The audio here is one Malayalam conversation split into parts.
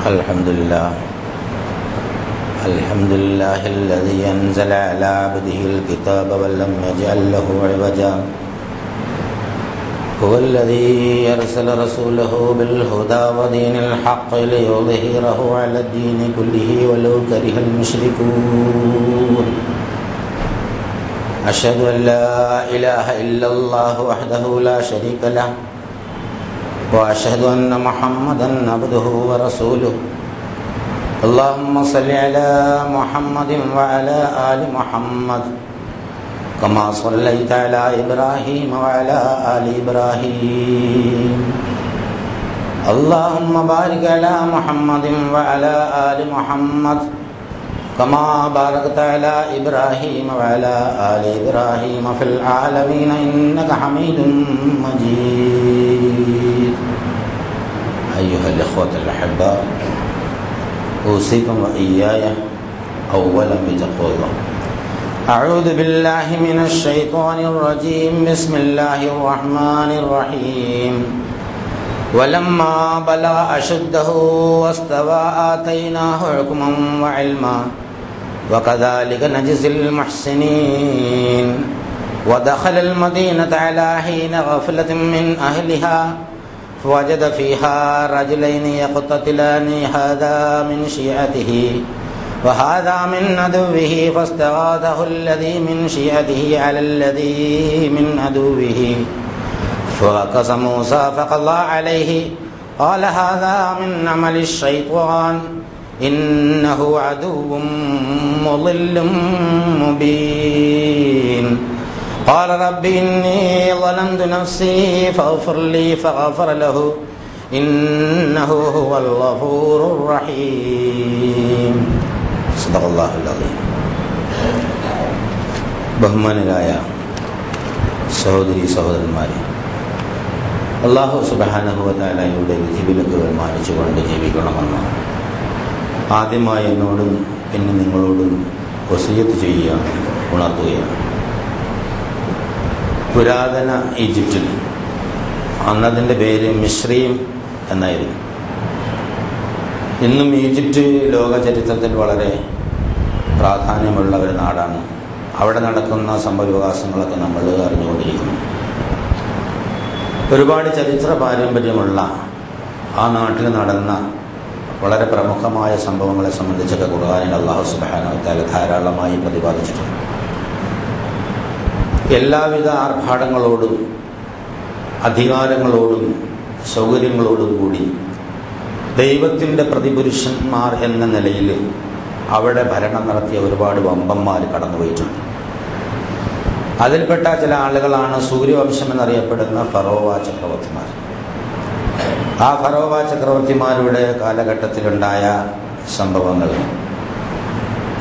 الحمد لله الذي أنزل على عبده الكتاب ولم يجعل له عوجا هو الذي أرسل رسوله بالهدى ودين الحق ليظهره على الدين كله ولو كره المشركون أشهد أن لا إله إلا الله وحده لا شريك له وأشهد أن محمدا عبده ورسوله اللهم صل على محمد وعلى آل محمد كما صليت على إبراهيم وعلى آل إبراهيم اللهم بارك على محمد وعلى آل محمد كما باركت على إبراهيم وعلى آل إبراهيم في العالمين إنك حميد مجيد. أيها الإخوة الأحباء، أوصيكم وإياي أولا بتقوى الله. أعوذ بالله من الشيطان الرجيم. بسم الله الرحمن الرحيم. ولما بلغ أشده واستوى آتيناه حكما وعلما وكذلك نجزي المحسنين. ودخل المدينة على حين غفلة من أهلها فوجد فيها رجلين يقتتلان هذا من شيعته وهذا من عدوه فاستغاثه الذي من شيعته على الذي من عدوه فوكس موسى فقضى عليه قال هذا من عمل الشيطان إنه عدو مضل مبين. قال رب إني ظلمت نفسي فاغفر لي فغفر له إنه هو الغفور الرحيم. صدق الله العظيم. ബഹുമാനരായ സഹോദരി സഹോദരന്മാരെ, അല്ലാഹു സുബ്ഹാനഹു വ തആലയുടെ വിധിവിലക്കുകൾ മാനിച്ചുകൊണ്ട് ജീവിക്കണമെന്ന് ആദ്യമായി എന്നോടും പിന്നെ നിങ്ങളോടും വസിയത്ത് ചെയ്യുകയാണ്, ഉണർത്തുകയാണ്. പുരാതന ഈജിപ്തിൽ, അന്നതിൻ്റെ പേര് മിസ്രൈം എന്നായിരുന്നു. ഇന്നും ഈജിപ്റ്റ് ലോക ചരിത്രത്തിൽ വളരെ പ്രാധാന്യമുള്ള ഒരു നാടാണ്. അവിടെ നടക്കുന്ന സംഭവവികാസങ്ങളൊക്കെ നമ്മൾ അറിഞ്ഞുകൊണ്ടിരിക്കുന്നു. ഒരുപാട് ചരിത്ര പാരമ്പര്യമുള്ള ആ നാട്ടിൽ നടന്ന വളരെ പ്രമുഖമായ സംഭവങ്ങളെ സംബന്ധിച്ചൊക്കെ ഖുർആനിൽ അല്ലാഹു സുബ്ഹാനഹു വ തആല ധാരാളമായി പ്രതിപാദിച്ചിട്ടുണ്ട്. എല്ലാവിധ ആർഭാടങ്ങളോടും അധികാരങ്ങളോടും സൗകര്യങ്ങളോടും കൂടി ദൈവത്തിൻ്റെ പ്രതിപുരുഷന്മാർ എന്ന നിലയിൽ അവിടെ ഭരണം നടത്തിയ ഒരുപാട് വമ്പന്മാർ കടന്നുപോയിട്ടുണ്ട്. അതിൽപ്പെട്ട ചില ആളുകളാണ് സൂര്യവംശം എന്നറിയപ്പെടുന്ന ഫറോവ ചക്രവർത്തിമാർ. ആ ഫറോവ ചക്രവർത്തിമാരുടെ കാലഘട്ടത്തിലുണ്ടായ സംഭവങ്ങൾ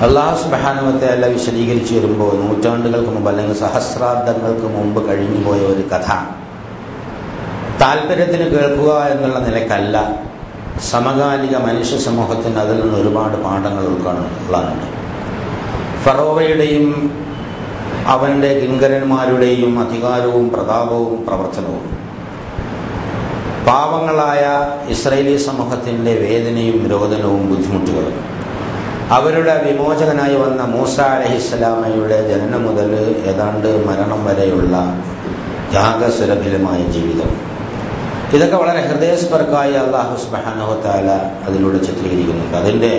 അല്ലാഹു സുബ്ഹാനഹു വ തആല വിശദീകരിച്ചു വരുമ്പോൾ നൂറ്റാണ്ടുകൾക്ക് മുമ്പ് അല്ലെങ്കിൽ സഹസ്രാബ്ദങ്ങൾക്ക് മുമ്പ് കഴിഞ്ഞു പോയ ഒരു കഥ താല്പര്യത്തിന് കേൾക്കുക എന്നുള്ള നിലക്കല്ല, സമകാലിക മനുഷ്യ സമൂഹത്തിന് അതിൽ നിന്ന് ഒരുപാട് പാഠങ്ങൾ ഉൾക്കൊള്ളാനുണ്ട്. ഫറോവയുടെയും അവൻ്റെ കിങ്കരന്മാരുടെയും അധികാരവും പ്രതാപവും പ്രവർത്തനവും പാവങ്ങളായ ഇസ്രായേലി സമൂഹത്തിൻ്റെ വേദനയും രോദനവും ബുദ്ധിമുട്ടുകളും അവരുടെ വിമോചകനായി വന്ന മൂസ അലൈഹിസ്സലാമയുടെ ജനനം മുതൽ ഏതാണ്ട് മരണം വരെയുള്ള ത്യാഗസുലഭിലമായ ജീവിതം, ഇതൊക്കെ വളരെ ഹൃദയസ്പർക്കായി അല്ലാഹു സുബ്ഹാനഹു വ തആല അതിലൂടെ ചിത്രീകരിക്കുന്നുണ്ട്. അതിൻ്റെ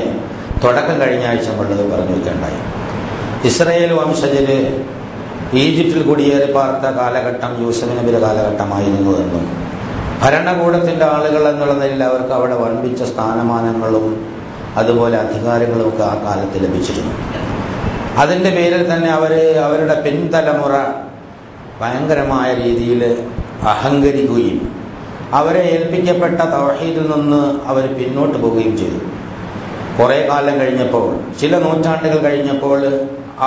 തുടക്കം കഴിഞ്ഞ ആഴ്ച നമ്മൾ പറഞ്ഞു വെക്കേണ്ടായി. ഇസ്രായേൽ വംശജര് ഈജിപ്തിൽ കുടിയേറി പാർത്ത കാലഘട്ടം യൂസഫ് നബിയുടെ കാലഘട്ടമായിരുന്നു എന്നും ഭരണകൂടത്തിൻ്റെ ആളുകൾ എന്നുള്ള നിലയിൽ അവർക്ക് അവിടെ വൻപിച്ച സ്ഥാനമാനങ്ങളും അതുപോലെ അധികാരങ്ങളും ഒക്കെ ആ കാലത്ത് ലഭിച്ചിരുന്നു. അതിൻ്റെ പേരിൽ തന്നെ അവരുടെ പിൻതലമുറ ഭയങ്കരമായ രീതിയിൽ അഹങ്കരിക്കുകയും അവരെ ഏൽപ്പിക്കപ്പെട്ട തൗഹീദിൽ നിന്ന് അവർ പിന്നോട്ട് പോവുകയും ചെയ്തു. കുറേ കാലം കഴിഞ്ഞപ്പോൾ, ചില നൂറ്റാണ്ടുകൾ കഴിഞ്ഞപ്പോൾ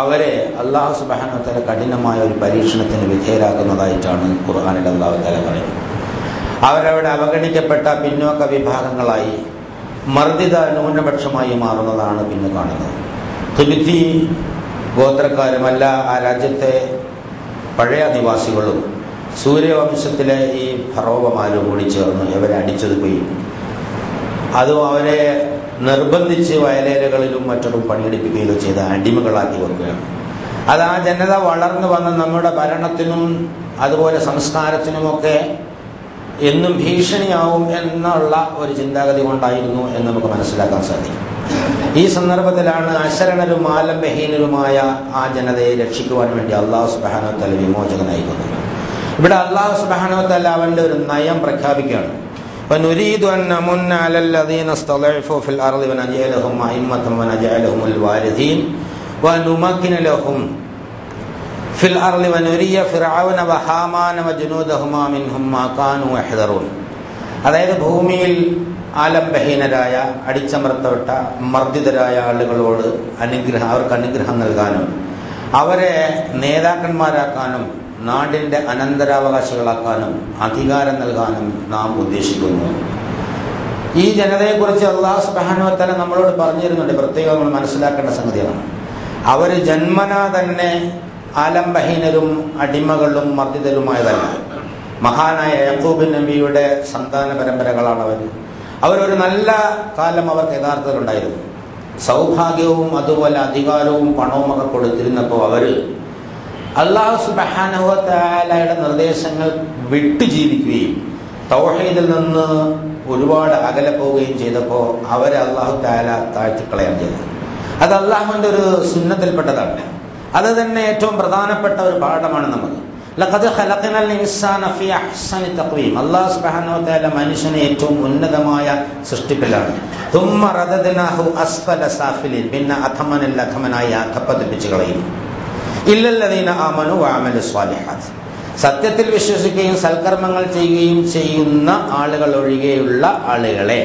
അവരെ അല്ലാഹു സുബ്ഹാനഹു വ തആല കഠിനമായ ഒരു പരീക്ഷണത്തിന് വിധേയരാക്കുന്നതായിട്ടാണ് ഖുർആനിൽ അല്ലാഹു തആല പറയുന്നത്. അവരവിടെ അവഗണിക്കപ്പെട്ട പിന്നോക്ക വിഭാഗങ്ങളായി മർദ്ദിത ന്യൂനപക്ഷമായി മാറുന്നതാണ് പിന്നെ കാണുന്നത്. ഖിബ്തി ഗോത്രക്കാരുമല്ല ആ രാജ്യത്തെ പഴയ നിവാസികളും സൂര്യവംശത്തിലെ ഈ ഫറോവമാരും കൂടി ചേർന്ന് ഇവരെ അടിച്ചൊതുക്കുകയും അതും അവരെ നിർബന്ധിച്ച് വയലേലകളിലും മറ്റും പണിയെടുപ്പിക്കുകയോ ചെയ്ത അടിമകളാക്കി വെക്കുകയാണ്. അത് ആ ജനത വളർന്നു വന്ന നമ്മുടെ ഭരണത്തിനും അതുപോലെ സംസ്കാരത്തിനുമൊക്കെ എന്നും ഭീഷണിയാവും എന്നുള്ള ഒരു ചിന്താഗതി കൊണ്ടായിരുന്നു എന്ന് നമുക്ക് മനസ്സിലാക്കാൻ സാധിക്കും. ഈ സന്ദർഭത്തിലാണ് അശരണരും ആലംബഹീനരുമായ ആ ജനതയെ രക്ഷിക്കുവാൻ വേണ്ടി അല്ലാഹു സുബ്ഹാനഹു വ തആല വിമോചകൻ അയക്കുന്നത്. ഇവിടെ അല്ലാഹു സുബ്ഹാനഹു വ തആല അവന്റെ ഒരു നയം പ്രഖ്യാപിക്കുകയാണ്. വനുരീദു അൻ നമുന്ന അലൽ ലദീന ഇസ്തളഅഫു ഫിൽ അർളി വനജഅലഹും അഇമ്മതൻ വനജഅലഹുൽ വാരിദീൻ വനുമക്കിന ലഹും ഫിൽ അർളി വനുരിയ ഫിർഔന വഹാമാന വജുനൂദഹുമാ മിൻഹും മാ കാനൂ യഹ്ദറൂൻ. അതായത് ഭൂമിയിൽ ആലംബഹീനരായ, അടിച്ചമർത്തപ്പെട്ട, മർദ്ദിതരായ ആളുകളോട് അവർക്ക് അനുഗ്രഹം നൽകാനും അവരെ നേതാക്കന്മാരാക്കാനും നാടിൻ്റെ അനന്തരാവകാശികളാക്കാനും അധികാരം നൽകാനും നാം ഉദ്ദേശിക്കുന്നു. ഈ ജനതയെക്കുറിച്ച് അല്ലാഹു സുബ്ഹാനഹു വ തആല നമ്മളോട് പറഞ്ഞിരുന്നുണ്ട്. പ്രത്യേകം നമ്മൾ മനസ്സിലാക്കേണ്ട സംഗതിയാണ്. അവർ ജന്മനാ തന്നെ ആലംബഹീനരും അടിമകളും മർദ്ദിതരുമായതല്ല. മഹാനായ യാക്കൂബ് നബിയുടെ സന്താന പരമ്പരകളാണ് അവരൊരു നല്ല കാലം അവർക്ക് യഥാർത്ഥത്തിലുണ്ടായിരുന്നു. സൗഭാഗ്യവും അതുപോലെ അധികാരവും പണവും ഒക്കെ കൊടുത്തിരുന്നപ്പോൾ അവർ അല്ലാഹു സുബ്ഹാനഹു വ തആലയുടെ നിർദ്ദേശങ്ങൾ വിട്ടു ജീവിക്കുകയും തൗഹീദിൽ നിന്ന് ഒരുപാട് അകലെ പോവുകയും ചെയ്തപ്പോൾ അവരെ അല്ലാഹു തആല താഴ്ത്തിക്കളയാൻ ചെയ്തത്. അത് അല്ലാഹുവിൻ്റെ ഒരു സുന്നത്തിൽപ്പെട്ടതാണ്. അത് തന്നെ ഏറ്റവും പ്രധാനപ്പെട്ട ഒരു പാഠമാണ് നമുക്ക്. ലഖദ് ഖലഖനൽ ഇൻസാന ഫീ അഹ്സനി തഖ്വീം. അല്ലാഹു സുബ്ഹാനഹു വ തആല മനുഷ്യനെ ഏറ്റവും ഉന്നതമായ സൃഷ്ടിപ്പിലാണ്. തുമ്മ റദദ്നാഹു അസ്ഫല സാഫിലിൻ. പിന്നെ അധമനായി അധപ്പതിപ്പിച്ച് കളയുന്നു. ഇല്ലല്ലദീന ആമനു വഅമലു സ്വാലിഹാത്ത്. സത്യത്തിൽ വിശ്വസിക്കുകയും സൽക്കർമ്മങ്ങൾ ചെയ്യുകയും ചെയ്യുന്ന ആളുകൾ ഒഴികെയുള്ള ആളുകളെ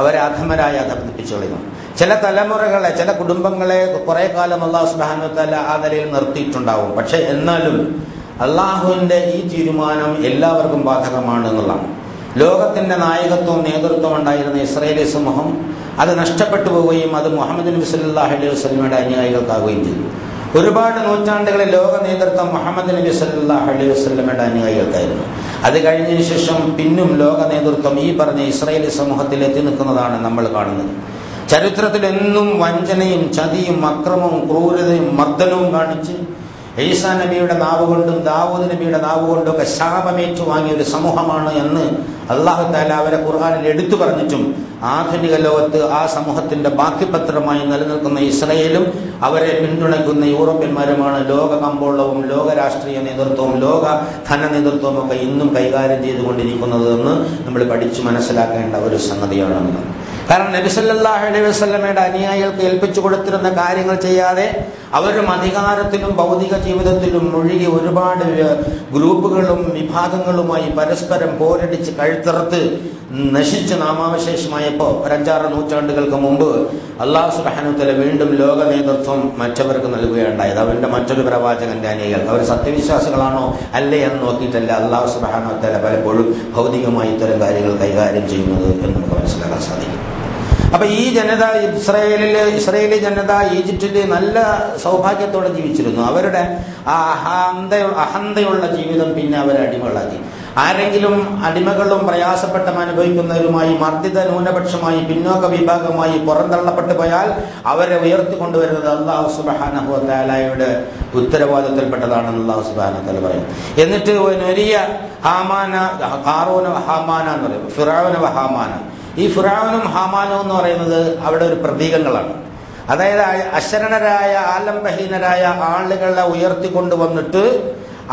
അവരെ അധമരായി അധപ്പതിപ്പിച്ച് കളയുന്നു. ചില തലമുറകളെ, ചില കുടുംബങ്ങളെ കുറെ കാലം അല്ലാഹു സുബ്ഹാനഹു വ തആല ആ നിലയിൽ നിർത്തിയിട്ടുണ്ടാവും. പക്ഷെ എന്നാലും അള്ളാഹുവിൻ്റെ ഈ തീരുമാനം എല്ലാവർക്കും ബാധകമാണ് എന്നുള്ളതാണ്. ലോകത്തിൻ്റെ നായകത്വവും നേതൃത്വം ഉണ്ടായിരുന്ന ഇസ്രായേലി സമൂഹം അത് നഷ്ടപ്പെട്ടു പോവുകയും അത് മുഹമ്മദ് നബി സല്ലല്ലാഹു അലൈഹി വസല്ലമയുടെ അനുയായികൾക്കാവുകയും ചെയ്തു. ഒരുപാട് നൂറ്റാണ്ടുകളിൽ ലോക നേതൃത്വം മുഹമ്മദ് നബി സല്ലല്ലാഹു അലൈഹി വസല്ലമയുടെ അനുയായികൾക്കായിരുന്നു. അത് കഴിഞ്ഞതിന് ശേഷം പിന്നും ലോക നേതൃത്വം ഈ പറഞ്ഞ ഇസ്രായേലി സമൂഹത്തിൽ എത്തി നിൽക്കുന്നതാണ് നമ്മൾ കാണുന്നത്. ചരിത്രത്തിൽ എന്നും വഞ്ചനയും ചതിയും അക്രമവും ക്രൂരതയും മർദ്ദനവും കാണിച്ച് ഈസാ നബിയുടെ നാവ് കൊണ്ടും ദാവൂദ് നബിയുടെ നാവ് കൊണ്ടും ഒക്കെ ശാപമേറ്റു വാങ്ങിയ ഒരു സമൂഹമാണ് എന്ന് അല്ലാഹു തആല അവരെ ഖുർആനിൽ എടുത്തു പറഞ്ഞിട്ടും ആധുനിക ലോകത്ത് ആ സമൂഹത്തിന്റെ ബാക്കിപത്രമായി നിലനിൽക്കുന്ന ഇസ്രായേലും അവരെ പിന്തുണയ്ക്കുന്ന യൂറോപ്യന്മാരുമാണ് ലോക കമ്പോളവും ലോക രാഷ്ട്രീയ നേതൃത്വവും ലോക ധന നേതൃത്വവും ഒക്കെ ഇന്നും കൈകാര്യം ചെയ്തുകൊണ്ടിരിക്കുന്നത് എന്ന് നമ്മൾ പഠിച്ചു മനസ്സിലാക്കേണ്ട ഒരു സംഗതിയാണെന്ന്. കാരണം നബി സല്ലല്ലാഹു അലൈഹി വസല്ലമയുടെ അനുയായികൾക്ക് ഏൽപ്പിച്ചു കൊടുത്തിരുന്ന കാര്യങ്ങൾ ചെയ്യാതെ അവരും അധികാരത്തിലും ഭൗതിക ജീവിതത്തിലും മുഴുകി ഒരുപാട് ഗ്രൂപ്പുകളും വിഭാഗങ്ങളുമായി പരസ്പരം പോരടിച്ച് കഴുത്തറുത്ത് നശിച്ച് നാമാവശേഷമായപ്പോൾ ഒരു 5-6 നൂറ്റാണ്ടുകൾക്ക് മുമ്പ് അല്ലാഹു സുബ്ഹാനഹു വ തആല വീണ്ടും ലോക നേതൃത്വം മറ്റവർക്ക് നൽകുകയുണ്ടായത്. അവന്റെ മറ്റൊരു പ്രവാചകന്റെ അനുയായികൾ അവർ സത്യവിശ്വാസികളാണോ അല്ലേ എന്ന് നോക്കിയിട്ടല്ല അല്ലാഹു സുബ്ഹാനഹു വ തആല പലപ്പോഴും ഭൗതികമായി ഇത്തരം കാര്യങ്ങൾ കൈകാര്യം ചെയ്യുന്നത് എന്ന് നമുക്ക് മനസ്സിലാക്കാൻ സാധിക്കും. അപ്പൊ ഈ ജനത ഇസ്രായേലി ജനത ഈജിപ്തിൽ നല്ല സൗഭാഗ്യത്തോടെ ജീവിച്ചിരുന്നു. അവരുടെ ആ അഹന്തയുള്ള ജീവിതം പിന്നെ അവരെ അടിമകളാക്കി. ആരെങ്കിലും അടിമകളും പ്രയാസപ്പെട്ടം അനുഭവിക്കുന്നവരുമായി മർദ്ദിത ന്യൂനപക്ഷമായി പിന്നോക്ക വിഭാഗമായി പുറന്തള്ളപ്പെട്ടു പോയാൽ അവരെ ഉയർത്തിക്കൊണ്ടുവരുന്നത് അല്ലാഹു സുബ്ഹാനഹു വ തആലയുടെ ഉത്തരവാദിത്തത്തിൽപ്പെട്ടതാണെന്ന് അല്ലാഹു സുബ്ഹാനഹു വ തആല പറയും. എന്നിട്ട് വലിയ ഹാമാന ഖാറൂന ഹാമാന എന്ന് പറയും, ഫിറഔന വഹാമാന. ഈ ഫിറഔനും ഹാമാനും എന്ന് പറയുന്നത് അവിടെ ഒരു പ്രതീകങ്ങളാണ്. അതായത് അശരണരായ ആലംബഹീനരായ ആളുകളെ ഉയർത്തിക്കൊണ്ടുവന്നിട്ട്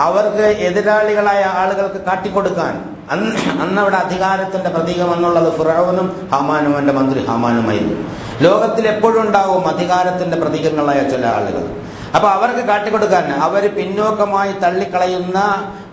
അവർക്ക് എതിരാളികളായ ആളുകൾക്ക് കാട്ടിക്കൊടുക്കാൻ അന്ന് അവിടെ അധികാരത്തിന്റെ പ്രതീകം എന്നുള്ളത് ഫിറഔനും ഹാമാനും അവന്റെ മന്ത്രി ഹാമാനുമായിരുന്നു. ലോകത്തിൽ എപ്പോഴും ഉണ്ടാവും അധികാരത്തിന്റെ പ്രതീകങ്ങളായ ചില ആളുകൾ. അപ്പൊ അവർക്ക് കാട്ടിക്കൊടുക്കാൻ അവർ പിന്നോക്കമായി തള്ളിക്കളയുന്ന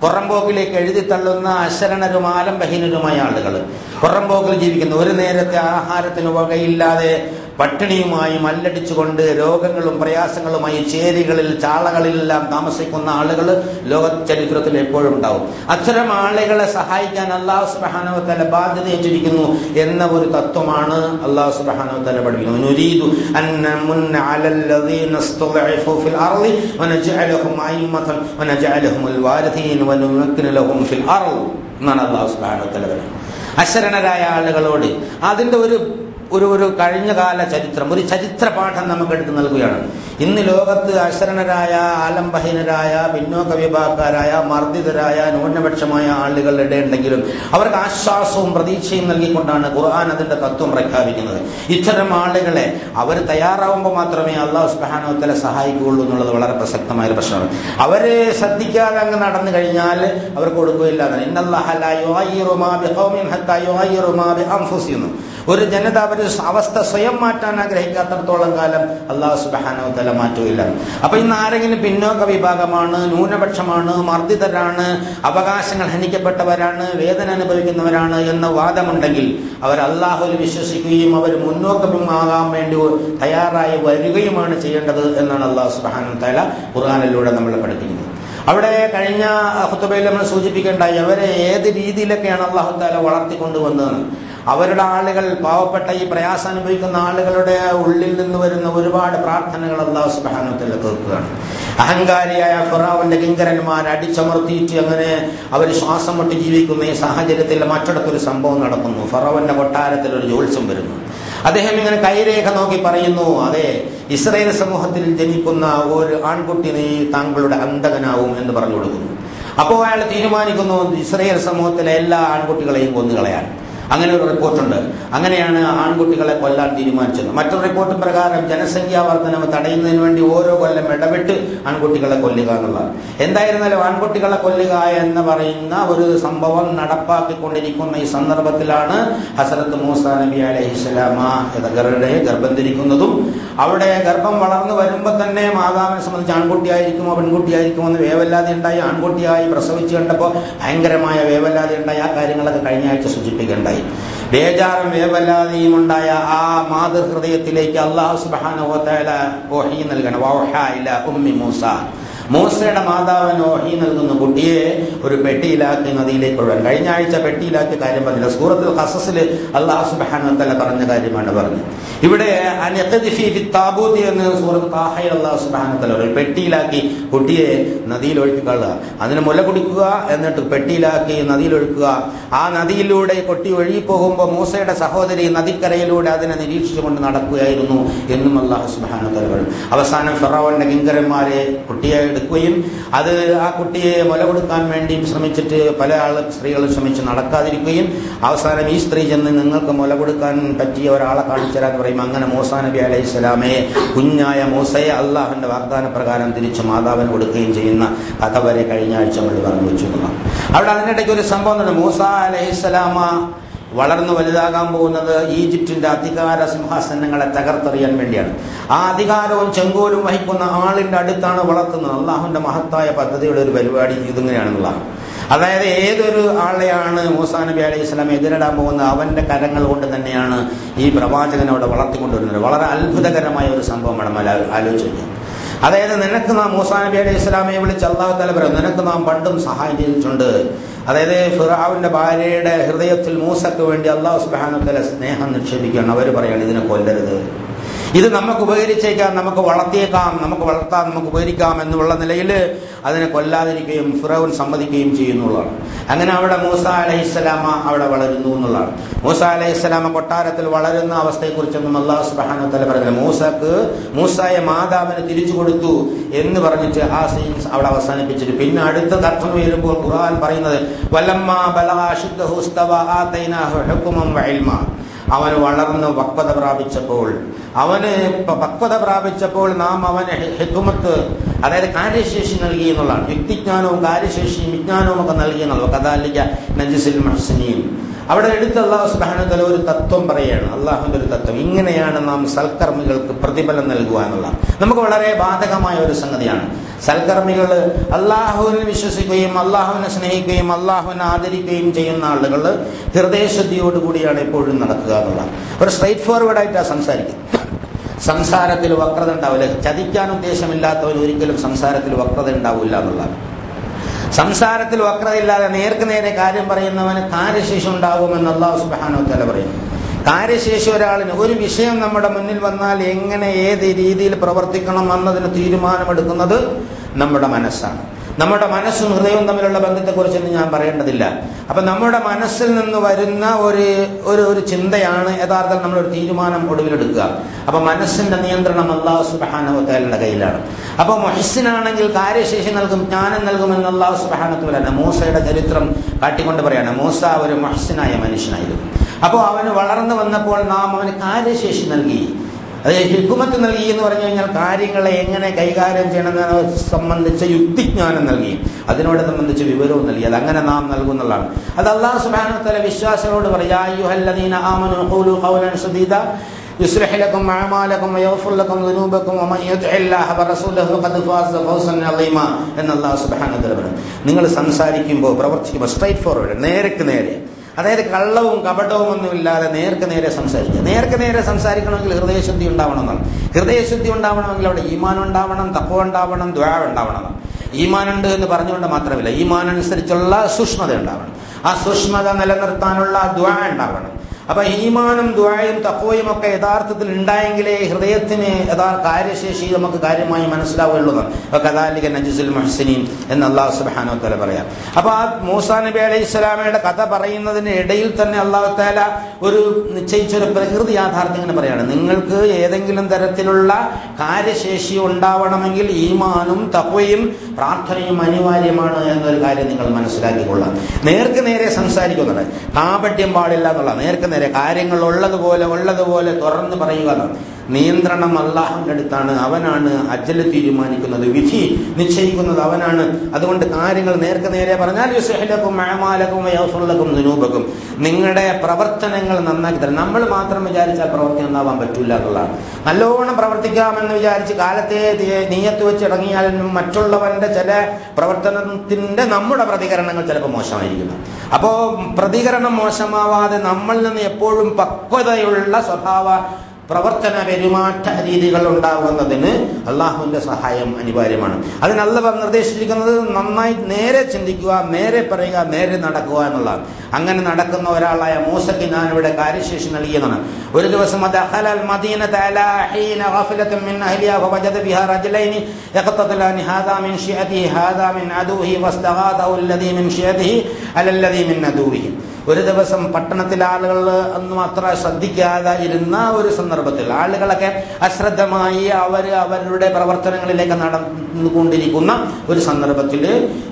പുറംപോക്കിലേക്ക് എഴുതി തള്ളുന്ന അശരണരും ആലംബഹീനരുമായ ആളുകൾ, പുറംപോക്കിൽ ജീവിക്കുന്ന ഒരു നേരത്തെ ആഹാരത്തിന് വകയില്ലാതെ പട്ടിണിയുമായി മല്ലടിച്ചുകൊണ്ട് രോഗങ്ങളും പ്രയാസങ്ങളുമായി ചേരികളിൽ ചാളകളിലെല്ലാം താമസിക്കുന്ന ആളുകൾ ലോക ചരിത്രത്തിൽ എപ്പോഴും ഉണ്ടാവും. അത്തരം ആളുകളെ സഹായിക്കാൻ അല്ലാഹു സുബ്ഹാനഹു വ തആല ബാധ്യത ഏറ്റിരിക്കുന്നു എന്ന ഒരു തത്വമാണ് അല്ലാഹു സുബ്ഹാനഹു വ തആല പഠിപ്പിക്കുന്നത്. നുരീദു അൻ നമുന്ന അലൽ ലദീന ഇസ്തദഅഫു ഫിൽ അർളി വനജഅലഹും അയിമ്മതൻ വനജഅലഹുൽ വാരിഥീൻ വനുമക്കിന ലഹും ഫിൽ അർള് എന്നാണ് അല്ലാഹു സുബ്ഹാനഹു വ തആല പറയുന്നത്. അശരണരായ ആളുകളോട്. അതിൻ്റെ ഒരു കഴിഞ്ഞകാല ചരിത്രം, ഒരു ചരിത്ര പാഠം നമുക്ക് എടുത്ത് നൽകുകയാണ്. ഇന്ന് ലോകത്ത് അശരണരായ, ആലംബഹീനരായ, പിന്നോക്ക വിഭാഗക്കാരായ, മർദ്ദിതരായ, ന്യൂനപക്ഷമായ ആളുകളുടെ ഇടയുണ്ടെങ്കിലും അവർക്ക് ആശ്വാസവും പ്രതീക്ഷയും നൽകിക്കൊണ്ടാണ് ഖുർആൻ അതിന്റെ തത്വം പ്രഖ്യാപിക്കുന്നത്. ഇത്തരം ആളുകളെ അവർ തയ്യാറാവുമ്പോൾ മാത്രമേ അല്ലാഹു സുബ്ഹാനഹു വ തആല സഹായിക്കുകയുള്ളൂ എന്നുള്ളത് വളരെ പ്രസക്തമായ ഒരു പ്രശ്നമാണ്. അവരെ ശ്രദ്ധിക്കാതെ അങ്ങ് നടന്നു കഴിഞ്ഞാൽ അവർക്ക് കൊടുക്കുകയില്ല. ഇന്നല്ലാഹ ലാ യുഗയ്യിറു മാ ബിഖൗമിൻ ഹത്താ യുഗയ്യിറു മാ ബിഅൻഫുസിഹിം. ഒരു ജനത അവരുടെ അവസ്ഥ സ്വയം മാറ്റാൻ ആഗ്രഹിക്കാത്തടത്തോളം കാലം അല്ലാഹു സുബ്ഹാനഹു വ തആല മാറ്റുകയില്ല. അപ്പൊ ഇന്ന് ആരെങ്കിലും പിന്നോക്ക വിഭാഗമാണ്, ന്യൂനപക്ഷമാണ്, മർദ്ദിതരാണ്, അവകാശങ്ങൾ ഹനിക്കപ്പെട്ടവരാണ്, വേദന അനുഭവിക്കുന്നവരാണ് എന്ന വാദമുണ്ടെങ്കിൽ അവർ അല്ലാഹുവിൽ വിശ്വസിക്കുകയും അവർ മുന്നോക്കമാകാൻ വേണ്ടി തയ്യാറായി വരികയുമാണ് ചെയ്യേണ്ടത് എന്നാണ് അല്ലാഹു സുബ്ഹാനഹു വ തആല ഖുർആനിലൂടെ നമ്മളെ പഠിപ്പിക്കുന്നത്. അവിടെ കഴിഞ്ഞ ഖുതുബയിൽ നമ്മൾ സൂചിപ്പിക്കേണ്ടായി അവരെ ഏത് രീതിയിലൊക്കെയാണ് അല്ലാഹു തആല വളർത്തിക്കൊണ്ടുവന്നതെന്ന്. അവരുടെ ആളുകൾ, പാവപ്പെട്ട ഈ പ്രയാസം അനുഭവിക്കുന്ന ആളുകളുടെ ഉള്ളിൽ നിന്ന് വരുന്ന ഒരുപാട് പ്രാർത്ഥനകൾ അല്ലാഹു സുബ്ഹാനഹു വ തആല കേൾക്കുകയാണ്. അഹങ്കാരിയായ ഫിറഔന്റെ കിങ്കരന്മാർ അടിച്ചമർത്തിയിട്ട് അങ്ങനെ അവർ ശ്വാസം മുട്ടി ജീവിക്കുന്ന ഈ സാഹചര്യത്തിൽ മറ്റിടത്തൊരു സംഭവം നടക്കുന്നു. ഫിറഔന്റെ കൊട്ടാരത്തിൽ ഒരു ജ്യോത്സ്യം വരുന്നു. അദ്ദേഹം ഇങ്ങനെ കൈരേഖ നോക്കി പറയുന്നു, അതെ, ഇസ്രായേൽ സമൂഹത്തിൽ ജനിക്കുന്ന ഒരു ആൺകുട്ടി നീ താങ്കളുടെ അന്തകനാവും എന്ന് പറഞ്ഞു കൊടുക്കുന്നു. അപ്പോൾ അയാൾ തീരുമാനിക്കുന്നു ഇസ്രായേൽ സമൂഹത്തിലെ എല്ലാ ആൺകുട്ടികളെയും കൊന്നുകളയാൻ. അങ്ങനെ ഒരു റിപ്പോർട്ടുണ്ട്. അങ്ങനെയാണ് ആൺകുട്ടികളെ കൊല്ലാൻ തീരുമാനിച്ചത്. മറ്റൊരു റിപ്പോർട്ട് പ്രകാരം ജനസംഖ്യാ വർധനം തടയുന്നതിന് വേണ്ടി ഓരോ കൊല്ലം ഇടവിട്ട് ആൺകുട്ടികളെ കൊല്ലുക എന്നുള്ളതാണ്. എന്തായിരുന്നാലും ആൺകുട്ടികളെ കൊല്ലുക എന്ന് പറയുന്ന ഒരു സംഭവം നടപ്പാക്കിക്കൊണ്ടിരിക്കുന്ന ഈ സന്ദർഭത്തിലാണ് ഹസ്രത്ത് മൂസാ നബി അലൈഹിസ്സലാം ഗർഭം ധരിക്കുന്നതും. അവിടെ ഗർഭം വളർന്നു വരുമ്പോൾ തന്നെ മാതാവിനെ സംബന്ധിച്ച് ആൺകുട്ടിയായിരിക്കുമോ പെൺകുട്ടിയായിരിക്കുമോ എന്ന് വേവല്ലാതെ ഉണ്ടായി. ആൺകുട്ടിയായി പ്രസവിച്ചു കണ്ടപ്പോൾ ഭയങ്കരമായ വേവല്ലാതെ ഉണ്ടായി. ആ കാര്യങ്ങളൊക്കെ കഴിഞ്ഞ ആഴ്ച സൂചിപ്പിക്കേണ്ടായി. ബേജാറും വേവല്ലാതെയും ഉണ്ടായ ആ മാതൃഹൃദയത്തിലേക്ക് അല്ലാഹു സുബ്ഹാനഹു വ തആല വഹീ നൽകണം. വൗഹാ ഇലാ ഉമ്മി മൂസ. മൂസയുടെ മാതാവിന് വഹീ നൽകുന്ന കുട്ടിയെ ഒരു പെട്ടിയിലാക്കി നദിയിലേക്ക് ഒഴുകാൻ. കഴിഞ്ഞ ആഴ്ച പെട്ടിയിലാക്കിയ കാര്യം പറഞ്ഞില്ല. സൂറത്തുൽ ഖസസിൽ അല്ലാഹു സുബ്ഹാനഹു വ തആല പറഞ്ഞ കാര്യമാണ് പറഞ്ഞത്. ഇവിടെ അൻഖദിഫി ഫി താബൂതി എന്ന് സൂറത്ത് താഹയിൽ അല്ലാഹു സുബ്ഹാനഹു വ തആല ഒരു പെട്ടിയിലാക്കി കുട്ടിയെ നദിയിൽ ഒഴുക്കിക്കളയുക. അതിന് മുല കുടിക്കുക, എന്നിട്ട് പെട്ടിയിലാക്കി നദിയിൽ ഒഴുക്കുക. ആ നദിയിലൂടെ കൊട്ടി ഒഴുകി പോകുമ്പോൾ മൂസയുടെ സഹോദരി നദിക്കരയിലൂടെ അതിനെ നിരീക്ഷിച്ചുകൊണ്ട് നടക്കുകയായിരുന്നു എന്നും അല്ലാഹു സുബ്ഹാനഹു വ തആല പറഞ്ഞു. അവസാനം ഫിറഔന്റെ കിങ്കരന്മാരെ കുട്ടിയെ എടുക്കുകയും അത് ആ കുട്ടിയെ മുല കൊടുക്കാൻ വേണ്ടി ശ്രമിച്ചിട്ട് പല സ്ത്രീകളും ശ്രമിച്ച് നടക്കാതിരിക്കുകയും അവസാനം ഈ സ്ത്രീ ചെന്ന് നിങ്ങൾക്ക് മുല കൊടുക്കാൻ പറ്റിയ ഒരാളെ കാണിച്ചു തരാൻ പറയും. അങ്ങനെ മൂസാ നബി അലൈഹിസ്സലാമയെ, കുഞ്ഞായ മൂസയെ അള്ളാഹുവിന്റെ വാഗ്ദാന പ്രകാരം തിരിച്ച് മാതാവിന് കൊടുക്കുകയും ചെയ്യുന്ന കഥ വരെ കഴിഞ്ഞ ആഴ്ച നമ്മൾ പറഞ്ഞു വെച്ചു. അവിടെ അതിനിടയ്ക്ക് ഒരു സംഭവം ഉണ്ട്. മൂസാ അലൈഹിസ്സലാമ വളർന്നു വലുതാകാൻ പോകുന്നത് ഈജിപ്തിന്റെ അധികാര സിംഹാസനങ്ങളെ തകർത്തെറിയാൻ വേണ്ടിയാണ്. ആ അധികാരവും ചെങ്കോലും വഹിക്കുന്ന ആളിന്റെ അടുത്താണ് വളർത്തുന്നത്. അള്ളാഹുവിന്റെ മഹത്തായ പദ്ധതിയുടെ ഒരു പരിപാടി ഇതിങ്ങനെയാണെന്നുള്ളതാണ്. അതായത് ഏതൊരു ആളെയാണ് മൂസാ നബി അലൈഹി സ്വലാം എതിരിടാൻ പോകുന്നത് അവന്റെ കരങ്ങൾ കൊണ്ട് തന്നെയാണ് ഈ പ്രവാചകനോട് വളർത്തിക്കൊണ്ടുവരുന്നത്. വളരെ അത്ഭുതകരമായ ഒരു സംഭവമാണ് ആലോചിച്ചത്. അതായത് നിനക്ക് നാം മൂസാ നബി അലൈഹി സ്വലാമയെ വിളിച്ച് അല്ലാഹു തആല പറയും, നിനക്ക് നാം പണ്ടും സഹായം ചെയ്തിട്ടുണ്ട്. അതായത് ഫിറഔന്റെ ഭാര്യയുടെ ഹൃദയത്തിൽ മൂസക്ക് വേണ്ടി അല്ലാഹു സുബ്ഹാനഹു വ തആല സ്നേഹം നിക്ഷേപിക്കുകയാണ്. അവർ പറയാണ് ഇതിനെ കൊല്ലരുത്, ഇത് നമുക്ക് ഉപകരിച്ചേക്കാം, നമുക്ക് വളർത്തിയേക്കാം, നമുക്ക് വളർത്താം, നമുക്ക് ഉപകരിക്കാം എന്നുള്ള നിലയിൽ അതിനെ കൊല്ലാതിരിക്കുകയും ഫിറഔൻ സമ്മതിക്കുകയും ചെയ്യുന്നുള്ളതാണ്. അങ്ങനെ അവിടെ മൂസാ അലൈഹിസ്സലാമ അവിടെ വളരുന്നു എന്നുള്ളതാണ്. മൂസാ അലൈഹിസ്സലാമ കൊട്ടാരത്തിൽ വളരുന്ന അവസ്ഥയെക്കുറിച്ചൊന്നും അല്ലാഹു സുബ്ഹാനഹു വ തആല പറയുന്നില്ല. മൂസായെ മാതാവിന് തിരിച്ചു കൊടുത്തു എന്ന് പറഞ്ഞിട്ട് ആ സീൻസ് അവിടെ അവസാനിപ്പിച്ചിട്ട് പിന്നെ അടുത്ത തർജ്ജമ വരുമ്പോൾ ഖുർആൻ പറയുന്നത് വലമ്മാ ബലഗ അശുദ്ധഹു ഇസ്തവ ആതൈനാഹു ഹുക്മൻ വ ഇൽമ. അവന് വളർന്ന് പക്വത പ്രാപിച്ചപ്പോൾ നാം അവന് ഹിക്മത്ത്, അതായത് കാര്യശേഷി നൽകി എന്നുള്ളതാണ്. യുക്തിജ്ഞാനവും കാര്യശേഷിയും വിജ്ഞാനവും ഒക്കെ നൽകി എന്നുള്ളത്. കദാലിക നജ്സിൽ മുഹ്സിനീൻ. അവിടെ എടുത്ത് അല്ലാഹു സുബ്ഹാനഹു വ തആല ഒരു തത്വം പറയുകയാണ്, അള്ളാഹുവിന്റെ ഒരു തത്വം. ഇങ്ങനെയാണ് നാം സൽക്കർമ്മികൾക്ക് പ്രതിഫലം നൽകുക എന്നുള്ളത്. നമുക്ക് വളരെ ബാധകമായ ഒരു സംഗതിയാണ്. സൽക്കർമ്മികൾ അള്ളാഹുവിനെ വിശ്വസിക്കുകയും അള്ളാഹുവിനെ സ്നേഹിക്കുകയും അള്ളാഹുവിനെ ആദരിക്കുകയും ചെയ്യുന്ന ആളുകൾ ഹൃദയശുദ്ധിയോടുകൂടിയാണ് എപ്പോഴും നടക്കുക എന്നുള്ളത്. ഒരു സ്ട്രൈറ്റ് ഫോർവേഡ് ആയിട്ടാണ് സംസാരിക്കുക. സംസാരത്തിൽ വക്രത ഉണ്ടാവില്ല. ചതിക്കാൻ ഉദ്ദേശമില്ലാത്തവർ ഒരിക്കലും സംസാരത്തിൽ വക്രത ഉണ്ടാവില്ല എന്നുള്ളതാണ്. സംസാരത്തിൽ വക്രതയില്ലാതെ നേർക്ക് നേരെ കാര്യം പറയുന്നവന് കാര്യശേഷി ഉണ്ടാകുമെന്ന് അല്ലാഹു സുബ്ഹാനഹു വ തആല പറയുന്നു. കാര്യശേഷി ഒരാളിന് ഒരു വിഷയം നമ്മുടെ മുന്നിൽ വന്നാൽ എങ്ങനെ ഏത് രീതിയിൽ പ്രവർത്തിക്കണം എന്നതിന് തീരുമാനമെടുക്കുന്നത് നമ്മുടെ മനസ്സാണ്. നമ്മുടെ മനസ്സും ഹൃദയവും തമ്മിലുള്ള ബന്ധത്തെക്കുറിച്ചൊന്നും ഞാൻ പറയേണ്ടതില്ല. അപ്പൊ നമ്മുടെ മനസ്സിൽ നിന്ന് വരുന്ന ഒരു ചിന്തയാണ് യഥാർത്ഥത്തിൽ നമ്മളൊരു തീരുമാനം ഒടുവിലെടുക്കുക. അപ്പൊ മനസ്സിന്റെ നിയന്ത്രണം അല്ലാഹു സുബ്ഹാനഹു വ തആലയുടെ കയ്യിലാണ്. അപ്പൊ മുഹ്സിനാണെങ്കിൽ കാര്യശേഷി നൽകും, ജ്ഞാനം നൽകുമെന്ന് അല്ലാഹു സുബ്ഹാനഹു വ തആല മൂസയുടെ ചരിത്രം കാട്ടിക്കൊണ്ട് പറയാണ്. മൂസ ഒരു മുഹ്സിനായ മനുഷ്യനായിരുന്നു. അപ്പോൾ അവന് വളർന്നു വന്നപ്പോൾ നാം അവന് കാര്യശേഷി നൽകി, അതായത് ഹിക്മത്ത് നൽകി എന്ന് പറഞ്ഞു കഴിഞ്ഞാൽ കാര്യങ്ങളെ എങ്ങനെ കൈകാര്യം ചെയ്യണമെന്ന് സംബന്ധിച്ച യുക്തിജ്ഞാനം നൽകി, അതിനോട് സംബന്ധിച്ച് വിവരവും നൽകി. അത് അങ്ങനെ നാം നൽകുന്നതാണ്. അത് അല്ലാഹു സുബ്ഹാനഹു വ തആല വിശ്വാസികളോട് പറയും, യാ അയ്യുഹല്ലദീന ആമനൂ ഖൂലൂ ഖൗലൻ സദീദാ യുസ്ലിഹ് ലക്കും അഅമാലക്കും വയഗ്ഫിർ ലക്കും ദുനൂബക്കും വമൻ യുതിഇല്ലാഹ വറസൂലഹു ഖദ് ഫാസ ഫൗസൻ അളീമ എന്ന് അല്ലാഹു സുബ്ഹാനഹു വ തആല പറയും. നിങ്ങൾ സംസാരിക്കുമ്പോൾ പ്രവർത്തിക്കുമ്പോൾ സ്ട്രൈറ്റ് ഫോർവേഡ്, നേർക്ക് നേരെ, അതായത് കള്ളവും കപടവും ഒന്നുമില്ലാതെ നേർക്ക് നേരെ സംസാരിക്കുക. നേർക്ക് നേരെ സംസാരിക്കണമെങ്കിൽ ഹൃദയശുദ്ധി ഉണ്ടാവണമെന്നാണ്. ഹൃദയശുദ്ധി ഉണ്ടാവണമെങ്കിൽ അവിടെ ഈമാൻ ഉണ്ടാവണം, തഖ്വ ഉണ്ടാവണം, ദുആ ഉണ്ടാവണം. ഈമാൻ ഉണ്ട് എന്ന് പറഞ്ഞുകൊണ്ട് മാത്രമല്ല, ഈമാൻ അനുസരിച്ചുള്ള സൂക്ഷ്മത ഉണ്ടാവണം. ആ സൂക്ഷ്മത നിലനിർത്താനുള്ള ദുആ ഉണ്ടാവണം. അപ്പൊ ഈമാനും ദുആയും തഖ്വയും ഒക്കെ യഥാർത്ഥത്തിൽ ഉണ്ടായെങ്കിലേ ഹൃദയത്തിന് കാര്യശേഷി നമുക്ക് കാര്യമായി മനസ്സിലാവുകയുള്ളൂ. കദാലിക നജ്സുൽ മുഹ്സിനീൻ എന്ന് അല്ലാഹു സുബ്ഹാനഹു വ തആല പറയാം. അപ്പൊ ആ മൂസാ നബി അലൈഹിസ്സലാമയുടെ കഥ പറയുന്നതിന് ഇടയിൽ തന്നെ അല്ലാഹു തആല ഒരു നിശ്ചയിച്ചൊരു പ്രകൃതി യാഥാർത്ഥ്യം ഇങ്ങനെ പറയാണ്. നിങ്ങൾക്ക് ഏതെങ്കിലും തരത്തിലുള്ള കാര്യശേഷി ഉണ്ടാവണമെങ്കിൽ ഈമാനും തഖ്വയും പ്രാർത്ഥനയും അനിവാര്യമാണ് എന്നൊരു കാര്യം നിങ്ങൾ മനസ്സിലാക്കിക്കൊള്ളാം. നേർക്ക് നേരെ സംസാരിക്കുന്നത്, കാപട്യം പാടില്ല എന്നുള്ള, നേർക്ക് നേരെ കാര്യങ്ങൾ ഉള്ളതുപോലെ തുറന്ന് പറയുക. നിയന്ത്രണം അല്ലാഹുവിന്റെ അടുത്താണ്. അവനാണ് അജ്ജൽ തീരുമാനിക്കുന്നത്, വിധി നിശ്ചയിക്കുന്നത് അവനാണ്. അതുകൊണ്ട് കാര്യങ്ങൾ നേർക്ക് നേരെ പറഞ്ഞാൽ യുസ്ലിഹ് ലക്കും അഅമാലക്കും വയഗ്ഫിർ ലക്കും ദുനൂബക്കും, നിങ്ങളുടെ പ്രവർത്തനങ്ങൾ നന്നാക്കി തരാം. നമ്മൾ മാത്രം വിചാരിച്ചാൽ പ്രവർത്തി നന്നാവാൻ പറ്റില്ല എന്നുള്ളതാണ്. നല്ലോണം പ്രവർത്തിക്കാമെന്ന് വിചാരിച്ച് കാലത്തെ നീയത്ത് വെച്ച് ഇറങ്ങിയാൽ മറ്റുള്ളവന്റെ ചില പ്രവർത്തനത്തിന്റെ നമ്മുടെ പ്രതികരണങ്ങൾ ചിലപ്പോൾ മോശമായിരിക്കുന്നു. അപ്പോ പ്രതികരണം മോശമാവാതെ നമ്മളിൽ നിന്ന് എപ്പോഴും പക്വതയുള്ള സ്വഭാവ പ്രവർത്തന പെരുമാറ്റ രീതികൾ ഉണ്ടാകുന്നതിന് അള്ളാഹുവിന്റെ സഹായം അനിവാര്യമാണ്. അതിന് അല്ലാഹു നിർദ്ദേശിച്ചിരിക്കുന്നത് നന്നായി നേരെ ചിന്തിക്കുക, നേരെ പറയുക, നേരെ നടക്കുക എന്നുള്ളതാണ്. അങ്ങനെ നടക്കുന്ന ഒരാളായ മൂസയ്ക്ക് ഞാനിവിടെ കാര്യശേഷി നൽകിയതാണ്. ഒരു ദിവസം ഒരു ദിവസം പട്ടണത്തിലെ ആളുകൾ ഒന്നും അത്ര ശ്രദ്ധിക്കാതെ ഇരുന്ന ഒരു സന്ദർഭത്തിൽ, ആളുകളൊക്കെ അശ്രദ്ധമായി അവരുടെ പ്രവർത്തനങ്ങളിലേക്ക് നടന്നുകൊണ്ടിരിക്കുന്ന ഒരു സന്ദർഭത്തിൽ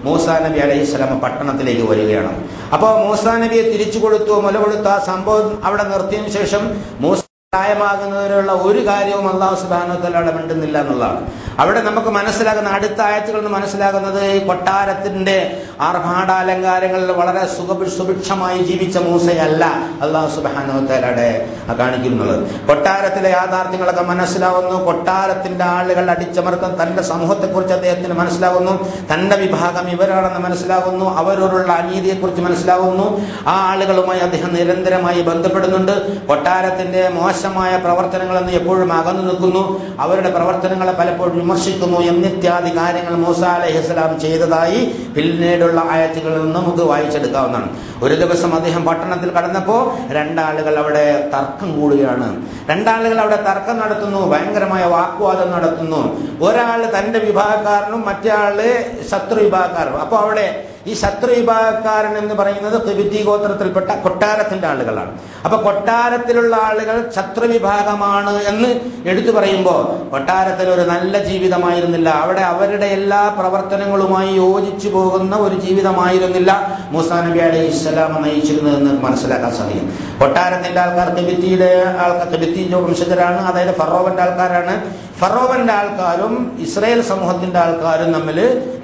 മൂസാ നബി അലൈഹിസ്സലാം പട്ടണത്തിലേക്ക് വരികയാണ്. അപ്പോൾ മൂസാ നബിയെ തിരിച്ചു കൊടുത്തു, മുല കൊടുത്തു. ആ സംഭവം അവിടെ നിർത്തിയതിനു ശേഷം മൂസ പ്രായമാകുന്നതിനുള്ള ഒരു കാര്യവും അല്ലാഹു സുബ്ഹാനഹു വ തആല അവിടെ മിണ്ടുന്നില്ല എന്നുള്ളതാണ്. അവിടെ നമുക്ക് മനസ്സിലാകുന്ന അടുത്ത ആയത്തുകളിൽ നിന്ന് മനസ്സിലാകുന്നത് ഈ കൊട്ടാരത്തിന്റെ ആർഭാടാലങ്കാരങ്ങളിൽ വളരെ സുഭിക്ഷമായി ജീവിച്ച മൂസയല്ല അല്ലാഹു സുബ്ഹാനഹു വ തആലയുടെ കാണിക്കുന്നത്. കൊട്ടാരത്തിലെ യാഥാർത്ഥ്യങ്ങളൊക്കെ മനസ്സിലാവുന്നു. കൊട്ടാരത്തിന്റെ ആളുകൾ അടിച്ചമർത്തും തന്റെ സമൂഹത്തെക്കുറിച്ച് അദ്ദേഹത്തിന് മനസ്സിലാകുന്നു. തന്റെ വിഭാഗം ഇവരാണെന്ന് മനസ്സിലാകുന്നു. അവരോടുള്ള അനീതിയെക്കുറിച്ച് മനസ്സിലാകുന്നു. ആ ആളുകളുമായി അദ്ദേഹം നിരന്തരമായി ബന്ധപ്പെടുന്നുണ്ട്. കൊട്ടാരത്തിന്റെ മോശമായ പ്രവർത്തനങ്ങളിൽ നിന്ന് എപ്പോഴും അകന്നു നിൽക്കുന്നു. അവരുടെ പ്രവർത്തനങ്ങളെ പലപ്പോഴും വിമർശിക്കുന്നു എന്നിത്യാദി കാര്യങ്ങൾ മൂസാ അലൈഹിസ്സലാം ചെയ്തതായി പിന്നീടുള്ള ആയത്തുകളിൽ നിന്ന് നമുക്ക് വായിച്ചെടുക്കാവുന്നതാണ്. ഒരു ദിവസം അദ്ദേഹം പട്ടണത്തിൽ കടന്നപ്പോൾ രണ്ടാളുകൾ അവിടെ തർക്കം കൂടുകയാണ്. രണ്ടാളുകൾ അവിടെ തർക്കം നടത്തുന്നു, ഭയങ്കരമായ വാഗ്വാദം നടത്തുന്നു. ഒരാൾ തന്റെ വിഭാഗക്കാരനും മറ്റേ ആള് ശത്രു വിഭാഗക്കാരനും. അപ്പൊ അവിടെ ഈ ശത്രു വിഭാഗക്കാരൻ എന്ന് പറയുന്നത് ഖിബ്തി ഗോത്രത്തിൽപ്പെട്ട കൊട്ടാരത്തിന്റെ ആളുകളാണ്. അപ്പൊ കൊട്ടാരത്തിലുള്ള ആളുകൾ ശത്രു വിഭാഗമാണ് എന്ന് എടുത്തു പറയുമ്പോൾ കൊട്ടാരത്തിൽ ഒരു നല്ല ജീവിതമായിരുന്നില്ല. അവിടെ അവരുടെ എല്ലാ പ്രവർത്തനങ്ങളുമായി യോജിച്ചു പോകുന്ന ഒരു ജീവിതമായിരുന്നില്ല മൂസാ നബി അലൈഹിസ്സലാം നയിച്ചിരുന്നതെന്ന് മനസ്സിലാക്കാൻ സാധിക്കും. കൊട്ടാരത്തിന്റെ ആൾക്കാർ ഖിബ്തി വംശജരാണ്, അതായത് ഫറോവന്റെ ആൾക്കാരാണ്. ഫറോവന്റെ ആൾക്കാരും ഇസ്രായേൽ സമൂഹത്തിന്റെ ആൾക്കാരും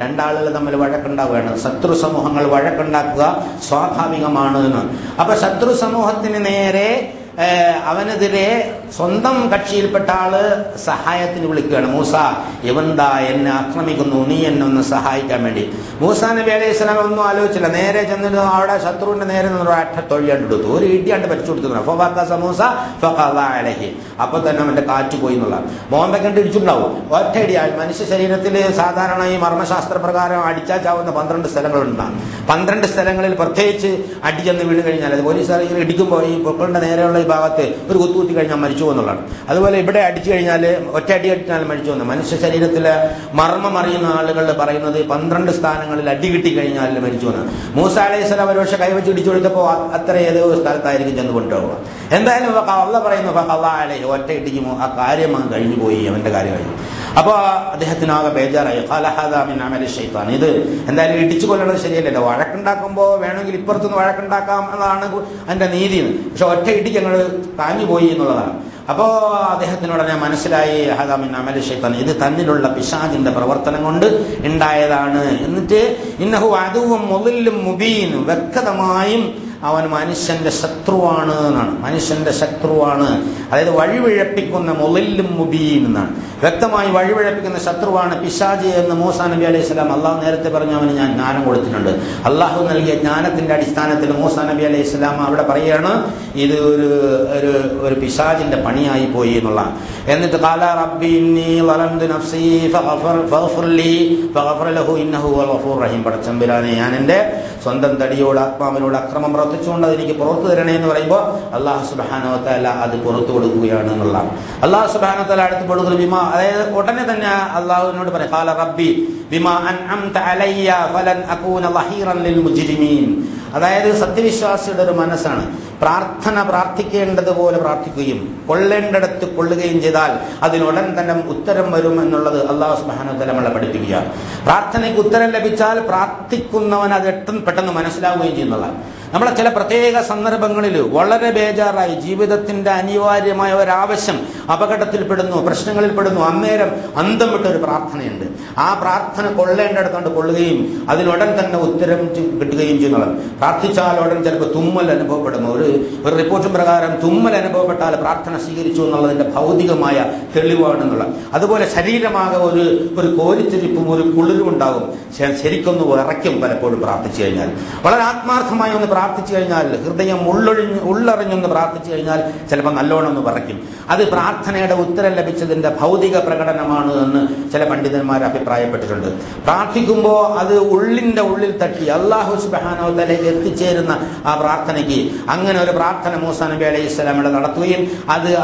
രണ്ടാളുകൾ തമ്മിൽ വഴക്കുണ്ടാവുകയാണ്. ശത്രു സമൂഹങ്ങൾ വഴക്കുണ്ടാക്കുക സ്വാഭാവികമാണ് എന്ന്. അപ്പൊ ശത്രു സമൂഹത്തിന് നേരെ അവനെതിരെ സ്വന്തം കക്ഷിയിൽപ്പെട്ട ആള് സഹായത്തിന് വിളിക്കുകയാണ്. മൂസ, ഇവന്താ എന്നെ ആക്രമിക്കുന്നു, നീ എന്നെ ഒന്ന് സഹായിക്കാൻ വേണ്ടി. മൂസാ നബി അലൈഹി സ്വലാം ഒന്നും ആലോചിച്ചില്ല. നേരെ ചെന്നിട്ട് അവിടെ ശത്രുവിന്റെ നേരെ നിന്ന് തൊഴിയാണ്ടെടുത്തു, ഒരു ഇടിയാണ്ട് പരിച്ചു കൊടുത്തു. അപ്പൊ തന്നെ അവന്റെ കാറ്റ് പോയി എന്നുള്ള മോഹൻ കണ്ട് ഇടിച്ചിട്ടുണ്ടാവും. ഒറ്റയടി മനുഷ്യ ശരീരത്തിൽ സാധാരണ ഈ മർമ്മശാസ്ത്ര പ്രകാരം അടിച്ചാൽ ചാവുന്ന 12 സ്ഥലങ്ങളുണ്ടാകും. 12 സ്ഥലങ്ങളിൽ പ്രത്യേകിച്ച് അടിച്ചെന്ന് വീണ് കഴിഞ്ഞാൽ, അത് പോലീസുകാർ ഇടിക്കുമ്പോൾ ഈ പൊക്കളുടെ നേരെയുള്ള ഈ ഭാഗത്ത് ഒരു കുത്തുകുത്തി കഴിഞ്ഞാൽ മരിച്ചു മരിച്ചു എന്നുള്ളതാണ്. അതുപോലെ ഇവിടെ അടിച്ചു കഴിഞ്ഞാൽ ഒറ്റയടി അടിച്ചാൽ മരിച്ചു എന്ന്. മനുഷ്യ ശരീരത്തിലെ മർമ്മം അറിയുന്ന ആളുകൾ പറയുന്നത് 12 സ്ഥാനങ്ങളിൽ അടി കിട്ടി കഴിഞ്ഞാൽ മരിച്ചു എന്ന്. മൂസ അലൈഹിസ്സലാം ഒരു പക്ഷെ കൈവച്ച് ഇടിച്ചു കൊടുത്തപ്പോൾ അത്ര ഏതോ സ്ഥലത്തായിരിക്കും ചെന്ന് കൊണ്ടുപോകുക. എന്തായാലും അള്ളാഹ് പറയുന്നു ഒറ്റ ഇടിക്കുമോ ആ കാര്യം കഴിഞ്ഞു പോയി, അവന്റെ കാര്യം കഴിഞ്ഞു. അപ്പൊ അദ്ദേഹത്തിനാകെ ബേജാറായി. ഇത് എന്തായാലും ഇടിച്ചു കൊല്ലണത് ശരിയല്ലല്ലോ. വഴക്കുണ്ടാക്കുമ്പോൾ വേണമെങ്കിൽ ഇപ്പുറത്തുനിന്ന് വഴക്കുണ്ടാക്കാം എന്നതാണ് അതിന്റെ നീതി. പക്ഷെ ഒറ്റ ഇടിക്ക് ഞങ്ങൾ കാഞ്ഞു പോയി എന്നുള്ളതാണ്. അപ്പോ അദ്ദേഹത്തിനുടനെ മനസ്സിലായി ഹദാമിൻ അമലി ശൈത്താൻ, ഇത് തന്നിലുള്ള പിശാചിന്റെ പ്രവർത്തനം കൊണ്ട് ഉണ്ടായതാണ്. എന്നിട്ട് ഇന്നഹു അദുവ്വും മുളില്ലും മുബീൻ, വ്യക്തമായും അവൻ മനുഷ്യന്റെ ശത്രുവാണ് എന്നാണ്. മനുഷ്യന്റെ ശത്രുവാണ്, അതായത് വഴിപിഴപ്പിക്കുന്ന മുളില്ലും മുബീൻ എന്നാണ്. വ്യക്തമായി വഴിപിഴപ്പിക്കുന്ന ശത്രുവാണ് പിശാച് എന്ന് മൂസാ നബി അലൈഹി സ്വലാം അള്ളാഹു നേരത്തെ പറഞ്ഞു അവന് ഞാൻ ജ്ഞാനം കൊടുത്തിട്ടുണ്ട്. അള്ളാഹു നൽകിയ ജ്ഞാനത്തിന്റെ അടിസ്ഥാനത്തിൽ മൂസാ നബി അലൈഹി സ്വലാം അവിടെ പറയുകയാണ് ഇത് ഒരു പിശാചിന്റെ പണിയായി പോയി എന്നുള്ള. എന്നിട്ട് ഖാല റബ്ബി ഇന്നി ളലംതു നഫ്സി ഫഗ്ഫിർ ലി ഫഗ്ഫറ ലഹു ഇന്നഹു ഹുവൽ ഗഫൂർ റഹീം. പടച്ചമ്പുരാനെ, ഞാൻ എൻ്റെ സ്വന്തം തടിയോട് ആത്മാവിനോട് അക്രമം പ്രവർത്തിച്ചുകൊണ്ട് അതെനിക്ക് പുറത്തു തരണേ എന്ന് പറയുമ്പോൾ അള്ളാഹു സുബ്ഹാനഹു വ തആല അത് പുറത്തു കൊടുക്കുകയാണ് എന്നുള്ളതാണ്. അള്ളാഹു സുബ്ഹാനഹു വ തആല അടുത്ത് കൊടുക്കുന്ന ബിമാ, അതായത് ഉടനെ തന്നെ അള്ളാഹുവിനോട് പറയും ഖാല റബ്ബി ബിമാ അൻഅംത അലയ്യ ഫലൻ അകൂന ലഹീറൻ ലിൽ മുജ്രിമീൻ. അതായത് സത്യവിശ്വാസിയുടെ ഒരു മനസ്സാണ് പ്രാർത്ഥിക്കേണ്ടതുപോലെ പ്രാർത്ഥിക്കുകയും കൊള്ളേണ്ടടുത്ത് കൊള്ളുകയും ചെയ്താൽ അതിനുടൻ തന്നെ ഉത്തരം വരും എന്നുള്ളത് അള്ളാഹു സുബ്ഹാനഹു വ തആല നമ്മളെ പഠിപ്പിക്കുക. പ്രാർത്ഥനയ്ക്ക് ഉത്തരം ലഭിച്ചാൽ പ്രാർത്ഥിക്കുന്നവൻ അത് പെട്ടെന്ന് മനസ്സിലാവുകയും ചെയ്യുന്നതാണ്. നമ്മളെ ചില പ്രത്യേക സന്ദർഭങ്ങളിൽ വളരെ ബേജാറായി ജീവിതത്തിന്റെ അനിവാര്യമായ ഒരാവശ്യം അപകടത്തിൽപ്പെടുന്നു, പ്രശ്നങ്ങളിൽപ്പെടുന്നു, അന്നേരം അന്തം വിട്ടൊരു പ്രാർത്ഥനയുണ്ട്. ആ പ്രാർത്ഥന കൊള്ളേണ്ടടുത്തോണ്ട് കൊള്ളുകയും അതിനുടൻ തന്നെ ഉത്തരം കിട്ടുകയും ചെയ്യുന്നതാണ്. പ്രാർത്ഥിച്ചാൽ ഉടൻ ചിലപ്പോൾ തുമ്മൽ അനുഭവപ്പെടും. ഒരു റിപ്പോർട്ടും പ്രകാരം തുമ്മൽ അനുഭവപ്പെട്ടാൽ പ്രാർത്ഥന സ്വീകരിച്ചു എന്നുള്ളതിന്റെ ഭൗതികമായ തെളിവാണെന്നുള്ള. അതുപോലെ ശരീരമാകെ ഒരു കോരിത്തിരിപ്പും ഒരു കുളിരും ഉണ്ടാകും. ശരിക്കൊന്ന് വിറയ്ക്കും പലപ്പോഴും പ്രാർത്ഥിച്ചു കഴിഞ്ഞാൽ. വളരെ ആത്മാർത്ഥമായി ഒന്ന് പ്രാർത്ഥിച്ചു കഴിഞ്ഞാൽ, ഹൃദയം ഉള്ളറിഞ്ഞൊന്ന് പ്രാർത്ഥിച്ചു കഴിഞ്ഞാൽ ചിലപ്പോൾ നല്ലോണം ഒന്ന് വിറയ്ക്കും. അത് പ്രാർത്ഥനയുടെ ഉത്തരം ലഭിച്ചതിന്റെ ഭൗതിക പ്രകടനമാണ് എന്ന് ചില പണ്ഡിതന്മാർ അഭിപ്രായപ്പെട്ടിട്ടുണ്ട്. പ്രാർത്ഥിക്കുമ്പോൾ അത് ഉള്ളിന്റെ ഉള്ളിൽ തട്ടി അല്ലാഹു സുബ്ഹാനഹു വ തആലയിലേക്ക് എത്തിച്ചേരുന്ന ആ പ്രാർത്ഥനയ്ക്ക്, അങ്ങനെ ഒരു പ്രാർത്ഥന മൂസാ നബി അലൈഹി സ്വലാമിയുടെ നടത്തുകയും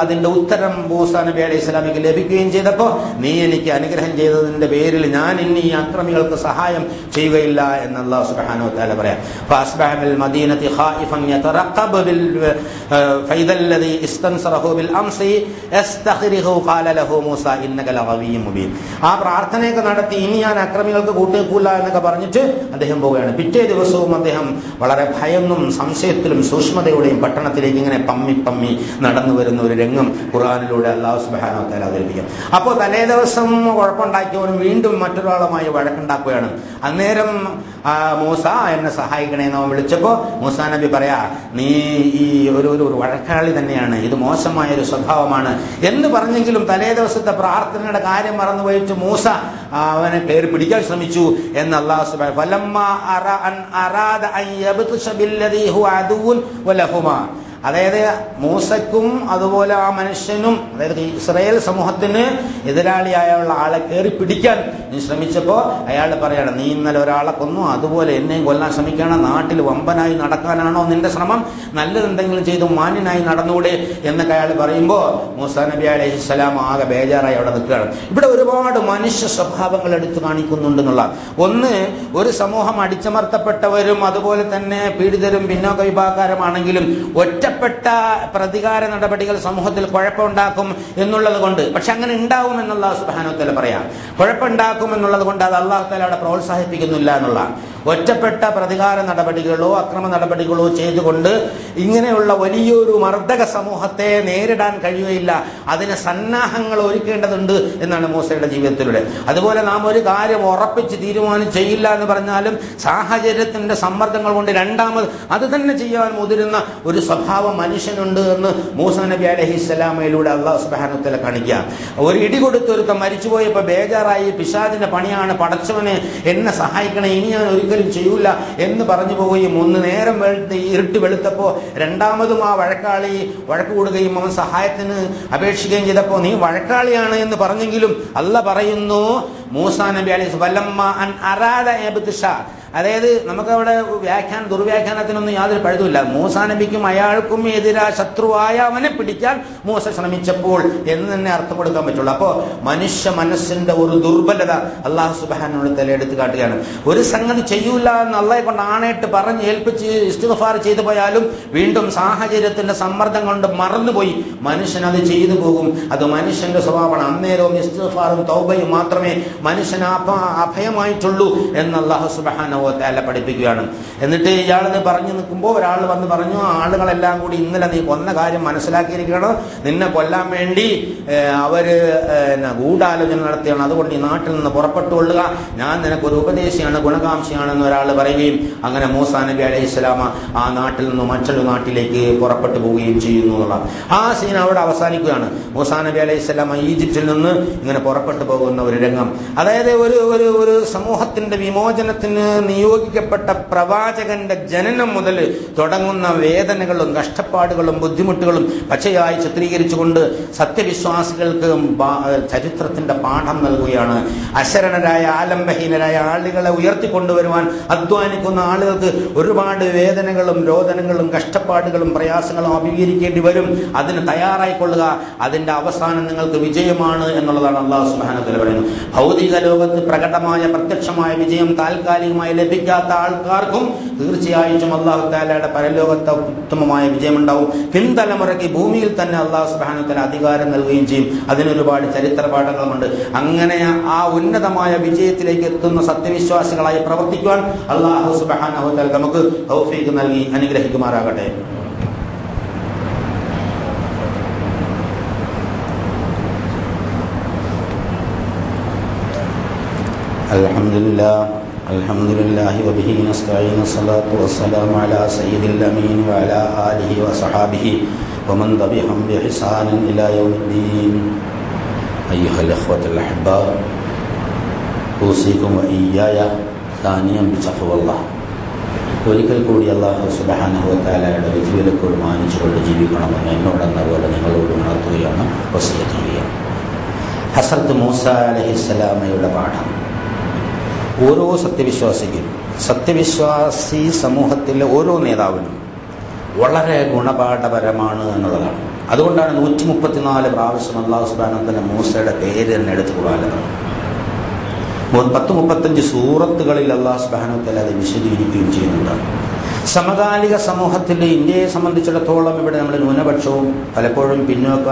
അതിന്റെ ഉത്തരം മൂസാ നബി അലൈഹി സ്വലാമിക്ക് ലഭിക്കുകയും ചെയ്തപ്പോൾ നീ എനിക്ക് അനുഗ്രഹം ചെയ്തതിന്റെ പേരിൽ ഞാൻ ഇനി ഈ അക്രമികൾക്ക് സഹായം ചെയ്യുകയില്ല എന്ന് അല്ലാഹു സുബ്ഹാനഹു വ തആല പറയാം. ഫഅസ്ബഹ ബിൽ മദീനതി ഖായിഫൻ യതറഖബ ബിൽ ഫൈദൽ ലദി ഇസ്തൻസറഹു ബിൽ അംസി യസ്തഖിറുഹു ഖാല ലഹു മൂസാ ഇന്നക ലഗവിയ്യും മുബീൻ. ആ പ്രാർത്ഥനയൊക്കെ നടത്തി ഇനി ഞാൻ അക്രമികൾക്ക് കൂട്ടേക്കൂല എന്നൊക്കെ പറഞ്ഞിട്ട് അദ്ദേഹം പോവുകയാണ്. പിറ്റേ ദിവസവും അദ്ദേഹം വളരെ ഭയന്നും സംശയത്തിലും സൂക്ഷ്മതയോടെയും പട്ടണത്തിലേക്ക് ഇങ്ങനെ പമ്മി നടന്നു വരുന്ന ഒരു രംഗം ഖുർആനിലൂടെ അല്ലാഹു സുബ്ഹാനഹു വ തആല അവതരിപ്പിക്കും. അപ്പോൾ തലേ ദിവസം കുഴപ്പമുണ്ടാക്കിയവനും വീണ്ടും മറ്റൊരാളുമായി വഴക്കുണ്ടാക്കുകയാണ്. അന്നേരം മൂസ എന്നെ സഹായിക്കണേന്ന് അവൻ വിളിച്ചപ്പോൾ മൂസാ നബി പറയാ, നീ ഈ ഒരു വഴക്കാളി തന്നെയാണ്, ഇത് മോശമായ ഒരു സ്വഭാവമാണ് എന്ന് പറഞ്ഞെങ്കിലും തലേ ദിവസത്തെ പ്രാർത്ഥനയുടെ കാര്യം മറന്നുപോയിട്ട് മൂസ അവനെ കയറി പിടിക്കാൻ ശ്രമിച്ചു എന്ന് അല്ലാഹു സുബ്ഹാനഹു ഫലമ്മാ അറാദ അൻ യബ്തശ ബില്ലദീ ഹുവ അദുവ്വുൻ വലഹുമാ. അതായത് മൂസക്കും അതുപോലെ ആ മനുഷ്യനും, അതായത് ഇസ്രായേൽ സമൂഹത്തിന് എതിരാളിയായുള്ള ആളെ കയറി പിടിക്കാൻ നീ ശ്രമിച്ചപ്പോൾ അയാൾ പറയാണ്, നീ ഇന്നലെ ഒരാളെ കൊന്നു, അതുപോലെ എന്നെയും കൊല്ലാൻ ശ്രമിക്കണം, നാട്ടിൽ വമ്പനായി നടക്കാനാണോ നിന്റെ ശ്രമം, നല്ലതെന്തെങ്കിലും ചെയ്ത് മാന്യനായി നടന്നുകൂടെ എന്നൊക്കെ അയാൾ പറയുമ്പോൾ മൂസാ നബി അലൈഹി സ്വലാം ആകെ ബേജാറായി അവിടെ നിൽക്കുകയാണ്. ഇവിടെ ഒരുപാട് മനുഷ്യ സ്വഭാവങ്ങൾ എടുത്തു കാണിക്കുന്നുണ്ടെന്നുള്ള ഒന്ന്, ഒരു സമൂഹം അടിച്ചമർത്തപ്പെട്ടവരും അതുപോലെ തന്നെ പീഡിതരും പിന്നോക്ക വിഭാഗക്കാരുമാണെങ്കിലും ഒറ്റപ്പെട്ട പ്രതികാര നടപടികൾ സമൂഹത്തിൽ കുഴപ്പമുണ്ടാക്കും എന്നുള്ളത് കൊണ്ട്, പക്ഷെ അങ്ങനെ ഉണ്ടാവും എന്നുള്ള അല്ലാഹു സുബ്ഹാനഹു വ തആല പറയാം. കുഴപ്പമുണ്ടാക്കും എന്നുള്ളത് കൊണ്ട് അത് അല്ലാഹു തആല അവിടെ പ്രോത്സാഹിപ്പിക്കുന്നില്ല എന്നുള്ള. ഒറ്റപ്പെട്ട പ്രതികാര നടപടികളോ അക്രമ നടപടികളോ ചെയ്തുകൊണ്ട് ഇങ്ങനെയുള്ള വലിയൊരു മർദ്ദക സമൂഹത്തെ നേരിടാൻ കഴിയുകയില്ല. അതിന് സന്നാഹങ്ങൾ ഒരുക്കേണ്ടതുണ്ട് എന്നാണ് മൂസയുടെ ജീവിതത്തിലൂടെ. അതുപോലെ നാം ഒരു കാര്യം ഉറപ്പിച്ച് തീരുമാനം ചെയ്യില്ല എന്ന് പറഞ്ഞാലും സാഹചര്യത്തിന്റെ സമ്മർദ്ദങ്ങൾ കൊണ്ട് രണ്ടാമത് അത് തന്നെ ചെയ്യാൻ മുതിരുന്ന ഒരു സ്വഭാവം മനുഷ്യനുണ്ട് എന്ന് മൂസാ നബി അലൈഹിസ്സലാമയിലൂടെ അല്ലാഹു സുബ്ഹാനഹു വ തആല കാണിക്കുക. ഒരു ഇടി കൊടുത്തൊരുത്തം മരിച്ചുപോയപ്പോൾ ബേജാറായി, പിശാചിന്റെ പണിയാണ്, പടച്ചവനെ എന്നെ സഹായിക്കണേ, ഇനി ഞാൻ ഒരിക്കലും ചെയ്യൂല എന്ന് പറഞ്ഞു പോവുകയും ഒന്ന് നേരം ഇരുട്ട് വെളുത്തപ്പോൾ രണ്ടാമതും ആ വഴക്കാളി വഴക്ക് കൂടുകയും അവൻ സഹായത്തിന് അപേക്ഷിക്കുകയും ചെയ്തപ്പോൾ നീ വഴക്കാളിയാണ് എന്ന് പറഞ്ഞെങ്കിലും അല്ലാഹ് പറയുന്നു മൂസാ നബി അലൈഹി വലമ്മ അൻ അറാദ ഇബ്തിഷ, അതായത് നമുക്കവിടെ ദുർവ്യാഖ്യാനത്തിനൊന്നും യാതൊരു പഴുതുമില്ല. മൂസാ നബിക്കും അയാൾക്കും എതിരാ ശത്രുവായ അവനെ പിടിക്കാൻ മൂസ ശ്രമിച്ചപ്പോൾ എന്ന് തന്നെ അർത്ഥം കൊടുക്കാൻ പറ്റുള്ളൂ. അപ്പോൾ മനുഷ്യ മനസ്സിന്റെ ഒരു ദുർബലത അല്ലാഹു സുബ്ഹാനഹു വ തആല എടുത്തു കാട്ടുകയാണ്. ഒരു സംഗതി ചെയ്യൂല എന്ന് അള്ളാഹെ കൊണ്ട് ആണയിട്ട് പറഞ്ഞ് ഏൽപ്പിച്ച് ഇസ്തിഗ്ഫാർ ചെയ്തു പോയാലും വീണ്ടും സാഹചര്യത്തിന്റെ സമ്മർദ്ദം കൊണ്ട് മറന്നുപോയി മനുഷ്യൻ അത് ചെയ്തു പോകും. അത് മനുഷ്യന്റെ സ്വഭാവമാണ്. അന്നേരവും ഇസ്തിഗ്ഫാറും തൗബയും മാത്രമേ മനുഷ്യന് അഭയമായിട്ടുള്ളൂ എന്ന് അല്ലാഹു സുബ്ഹാനഹു വ തആല പഠിപ്പിക്കുകയാണ്. എന്നിട്ട് ഇയാളത് പറഞ്ഞു നിൽക്കുമ്പോൾ ഒരാൾ വന്ന് പറഞ്ഞു, ആളുകളെല്ലാം കൂടി ഇന്നലെ നീ കൊന്ന കാര്യം മനസ്സിലാക്കിയിരിക്കണം, നിന്നെ കൊല്ലാൻ വേണ്ടി അവര് ഗൂഢാലോചന നടത്തുകയാണ്, അതുകൊണ്ട് ഈ നാട്ടിൽ നിന്ന് പുറപ്പെട്ടുകൊള്ളുക, ഞാൻ നിനക്കൊരു ഉപദേശിയാണ്, ഗുണകാംക്ഷിയാണെന്ന് ഒരാൾ പറയുകയും അങ്ങനെ മൂസാ നബി അലൈഹിസ്സലാം ആ നാട്ടിൽ നിന്ന് മറ്റൊരു നാട്ടിലേക്ക് പുറപ്പെട്ടു പോവുകയും ചെയ്യുന്നു എന്നുള്ള ആ സീൻ അവിടെ അവസാനിക്കുകയാണ്. മൂസാ നബി അലൈഹിസ്സലാം ഈജിപ്തിൽ നിന്ന് ഇങ്ങനെ പുറപ്പെട്ടു പോകുന്ന ഒരു രംഗം. അതായത് ഒരു സമൂഹത്തിന്റെ വിമോചനത്തിന് നിയോഗിക്കപ്പെട്ട പ്രവാചകന്റെ ജനനം മുതൽ തുടങ്ങുന്ന വേദനകളും കഷ്ടപ്പാടുകളും ബുദ്ധിമുട്ടുകളും പച്ചയായി ചിത്രീകരിച്ചുകൊണ്ട് സത്യവിശ്വാസികൾക്ക് ചരിത്രത്തിന്റെ പാഠം നൽകുകയാണ്. അശരണരായ ആലംബഹീനരായ ആളുകളെ ഉയർത്തിക്കൊണ്ടുവരുവാൻ അധ്വാനിക്കുന്ന ആളുകൾക്ക് ഒരുപാട് വേദനകളും രോദനങ്ങളും കഷ്ടപ്പാടുകളും പ്രയാസങ്ങളും അഭിമുഖീകരിക്കേണ്ടി വരും. അതിന് തയ്യാറായിക്കൊള്ളുക, അതിന്റെ അവസാനം നിങ്ങൾക്ക് വിജയമാണ് എന്നുള്ളതാണ് അല്ലാഹു സുബ്ഹാനഹു വ തആല പറയുന്നത്. ഭൗതിക ലോകത്ത് പ്രകടമായ പ്രത്യക്ഷമായ വിജയം താൽക്കാലികമായി ലഭിക്കാത്ത ആൾക്കാർക്കും തീർച്ചയായിട്ടും അല്ലാഹു തആലയുടെ പരലോകത്തെ ഉത്തമമായ വിജയമുണ്ടാവും. പിൻതലമുറയ്ക്ക് ഭൂമിയിൽ തന്നെ അല്ലാഹു സുബ്ഹാനഹു വ തആല അധികാരം നൽകുകയും ചെയ്യും. അതിനൊരുപാട് ചരിത്ര പാഠങ്ങളുമുണ്ട്. അങ്ങനെ ആ ഉന്നതമായ വിജയത്തിലേക്ക് എത്തുന്ന സത്യവിശ്വാസികളായി പ്രവർത്തിക്കുവാൻ അല്ലാഹു സുബ്ഹാനഹു വ തആല നമുക്ക് തൗഫീഖ് നൽകി അനുഗ്രഹിക്കുമാറാകട്ടെ. അൽഹംദുലില്ലാഹി വബിഹി നസ്തഈൻ വസ്സലാത്തു വസ്സലാമു അലാ സയ്യിദിൽ അമീൻ വഅലാ ആലിഹി വസഹാബിഹി വമൻ തബിഅഹും ബിഇഹ്സാനിൻ ഇലാ യൗമിദ്ദീൻ. അയ്യുഹൽ ഇഖ്വത്തുൽ അഹ്ബാ, ഊസികും വഇയ്യായ സാനിയം ബിതഖ്വല്ലാഹ്. ഒരിക്കൽ കൂടി അല്ലാഹു സുബ്ഹാനഹു വ തആലയുടെ വിധിവിലക്കുകൾ മാനിച്ചുകൊണ്ട് ജീവിക്കണമെന്ന് എന്നോടെന്ന പോലെ നിങ്ങളോട് ഉണർത്തുകയാണ്, വസിയത്ത് ചെയ്യുകയാണ്. ഹസ്രത്ത് മൂസ അലൈഹിസ്സലാമയുടെ പാഠം ഓരോ സത്യവിശ്വാസിക്കും, സത്യവിശ്വാസി സമൂഹത്തിലെ ഓരോ നേതാവിനും വളരെ ഗുണപാഠപരമാണ് എന്നുള്ളതാണ്. അതുകൊണ്ടാണ് 134 പ്രാവശ്യം അല്ലാഹു സുബ്ഹാനഹു വ തആല മൂസയുടെ പേര് തന്നെ എടുത്തു ഖുർആനിൽ 35 സൂറത്തുകളിൽ അല്ലാഹു സുബ്ഹാനഹു വ തആല അത് വിശദീകരിക്കുകയും ചെയ്യുന്നുണ്ട്. സമകാലിക സമൂഹത്തിൽ ഇന്ത്യയെ സംബന്ധിച്ചിടത്തോളം ഇവിടെ നമ്മൾ ന്യൂനപക്ഷവും പലപ്പോഴും പിന്നോക്ക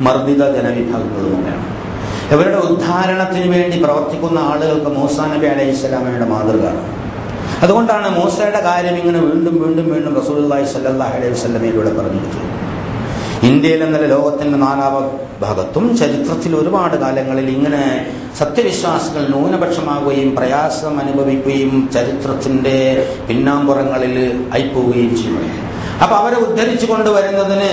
മർദ്ദിത ജനവിഭാഗങ്ങളുമൊക്കെയാണ്. ഇവരുടെ ഉദ്ധാരണത്തിന് വേണ്ടി പ്രവർത്തിക്കുന്ന ആളുകൾക്ക് മൂസാ നബി അലൈഹിസ്സലാമയുടെ മാതൃകയാണ്. അതുകൊണ്ടാണ് മൂസയുടെ കാര്യം ഇങ്ങനെ വീണ്ടും വീണ്ടും വീണ്ടും റസൂലുള്ളാഹി സ്വല്ലല്ലാഹു അലൈഹി വസല്ലമയിലൂടെ പറഞ്ഞിരിക്കുന്നത്. ഇന്ത്യയിൽ എന്നല്ല ലോകത്തിന്റെ നാനാഭാഗത്തും ചരിത്രത്തിൽ ഒരുപാട് കാലങ്ങളിൽ ഇങ്ങനെ സത്യവിശ്വാസികൾ ന്യൂനപക്ഷമാകുകയും പ്രയാസം അനുഭവിക്കുകയും ചരിത്രത്തിന്റെ പിന്നാമ്പുറങ്ങളിൽ ആയിപ്പോവുകയും ചെയ്യും. അപ്പൊ അവരെ ഉദ്ധരിച്ചു കൊണ്ടുവരുന്നതിന്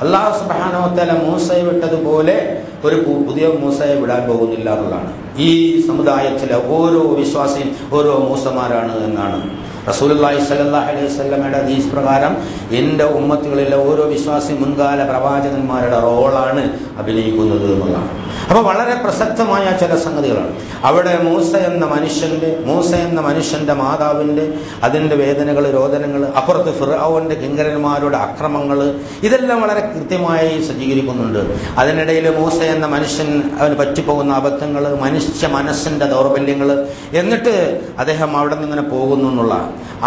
അല്ലാഹു സുബ്ഹാനഹു വ തആല മൂസയെ വിട്ടതുപോലെ ഒരു പുതിയ മൂസയെ വിടാൻ പോകുന്നില്ല എന്നുള്ളതാണ്. ഈ സമുദായത്തിലെ ഓരോ വിശ്വാസിയും ഓരോ മൂസമാരാണ് എന്നാണ് റസൂലുള്ളാഹി സ്വല്ലല്ലാഹു അലൈഹി വസല്ലമയുടെ ഹദീസ് പ്രകാരം എൻ്റെ ഉമ്മത്തുകളിലെ ഓരോ വിശ്വാസി മുൻകാല പ്രവാചകന്മാരുടെ റോളാണ് അഭിനയിക്കുന്നത് എന്നുള്ളതാണ്. അപ്പോൾ വളരെ പ്രസക്തമായ ചില സംഗതികളാണ് അവിടെ. മൂസ എന്ന മനുഷ്യന്റെ മാതാവിൻ്റെ അതിൻ്റെ വേദനകൾ രോദനങ്ങൾ, അപ്പുറത്ത് ഫിർഔന്റെ കിങ്കരന്മാരുടെ അക്രമങ്ങൾ, ഇതെല്ലാം വളരെ കൃത്യമായി സജ്ജീകരിക്കുന്നുണ്ട്. അതിനിടയിൽ മൂസ എന്ന മനുഷ്യൻ അവന് പറ്റിപ്പോകുന്ന അബദ്ധങ്ങൾ, മനുഷ്യ മനസ്സിന്റെ ദൗർബല്യങ്ങൾ, എന്നിട്ട് അദ്ദേഹം അവിടെ നിന്ന് ഇങ്ങനെ പോകുന്നു എന്നുള്ള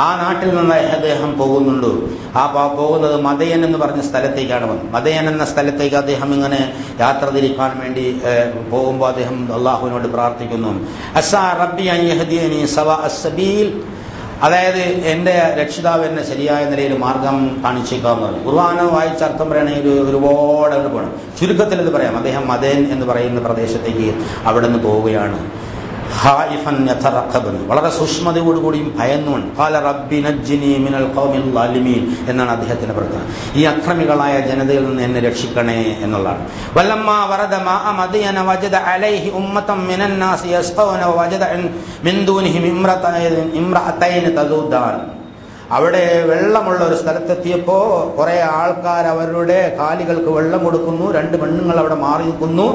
ആ നാട്ടിൽ നിന്ന് അദ്ദേഹം പോകുന്നുണ്ട്. ആ പോകുന്നത് മദയൻ എന്ന് പറഞ്ഞ സ്ഥലത്തേക്കാണ്. മദയൻ എന്ന സ്ഥലത്തേക്ക് അദ്ദേഹം ഇങ്ങനെ യാത്ര തിരിക്കാൻ വേണ്ടി പോകുമ്പോൾ അദ്ദേഹം അള്ളാഹുവിനോട് പ്രാർത്ഥിക്കുന്നു, അസ്സാ റബ്ബി അൻ യഹ്ദിയനി സവാ അസ്സബീൽ, അതായത് എൻ്റെ രക്ഷിതാവ് എന്നെ ശരിയായ നിലയിൽ മാർഗം കാണിച്ചേക്കാമെന്ന് പറഞ്ഞു. ഖുർആൻ വായിച്ച അർത്ഥം പറയണമെങ്കിൽ ഒരുപാട് അങ്ങോട്ട് പോകണം. ചുരുക്കത്തിൽ ഇത് പറയാം, അദ്ദേഹം മദയൻ എന്ന് പറയുന്ന പ്രദേശത്തേക്ക് അവിടെ നിന്ന് പോവുകയാണ്. ഖായിഫൻ യതറഖബൻ, വളരെ സൂക്ഷ്മതയോടുകൂടിയും ഭയന്നുകൊണ്ട്. ഖാല റബ്ബി നജ്ജിനി മിനൽ ഖൗമിൽ ളാലിമീൻ എന്നാണ് അദ്ദേഹത്തിന്റെ പ്രാർത്ഥന. ഈ അക്രമികളായ ജനതയിൽ നിന്ന് എന്നെ രക്ഷിക്കണേ എന്നുള്ളതാണ്. വല്ലമ്മാ വറദ മാഅ മദിയന വജദ അലൈഹി ഉമ്മതൻ മിനൻ നാസി യസ്ഖൗന വജദ മിൻ ദൂനിഹിം ഇംറഅതൈൻ തദൂദാൻ. അവിടെ വെള്ളമുള്ള ഒരു സ്ഥലത്തെത്തിയപ്പോൾ കുറെ ആൾക്കാർ അവരുടെ കാലികൾക്ക് വെള്ളം കൊടുക്കുന്നു, 2 പെണ്ണുങ്ങൾ അവിടെ മാറി നിൽക്കുന്നു.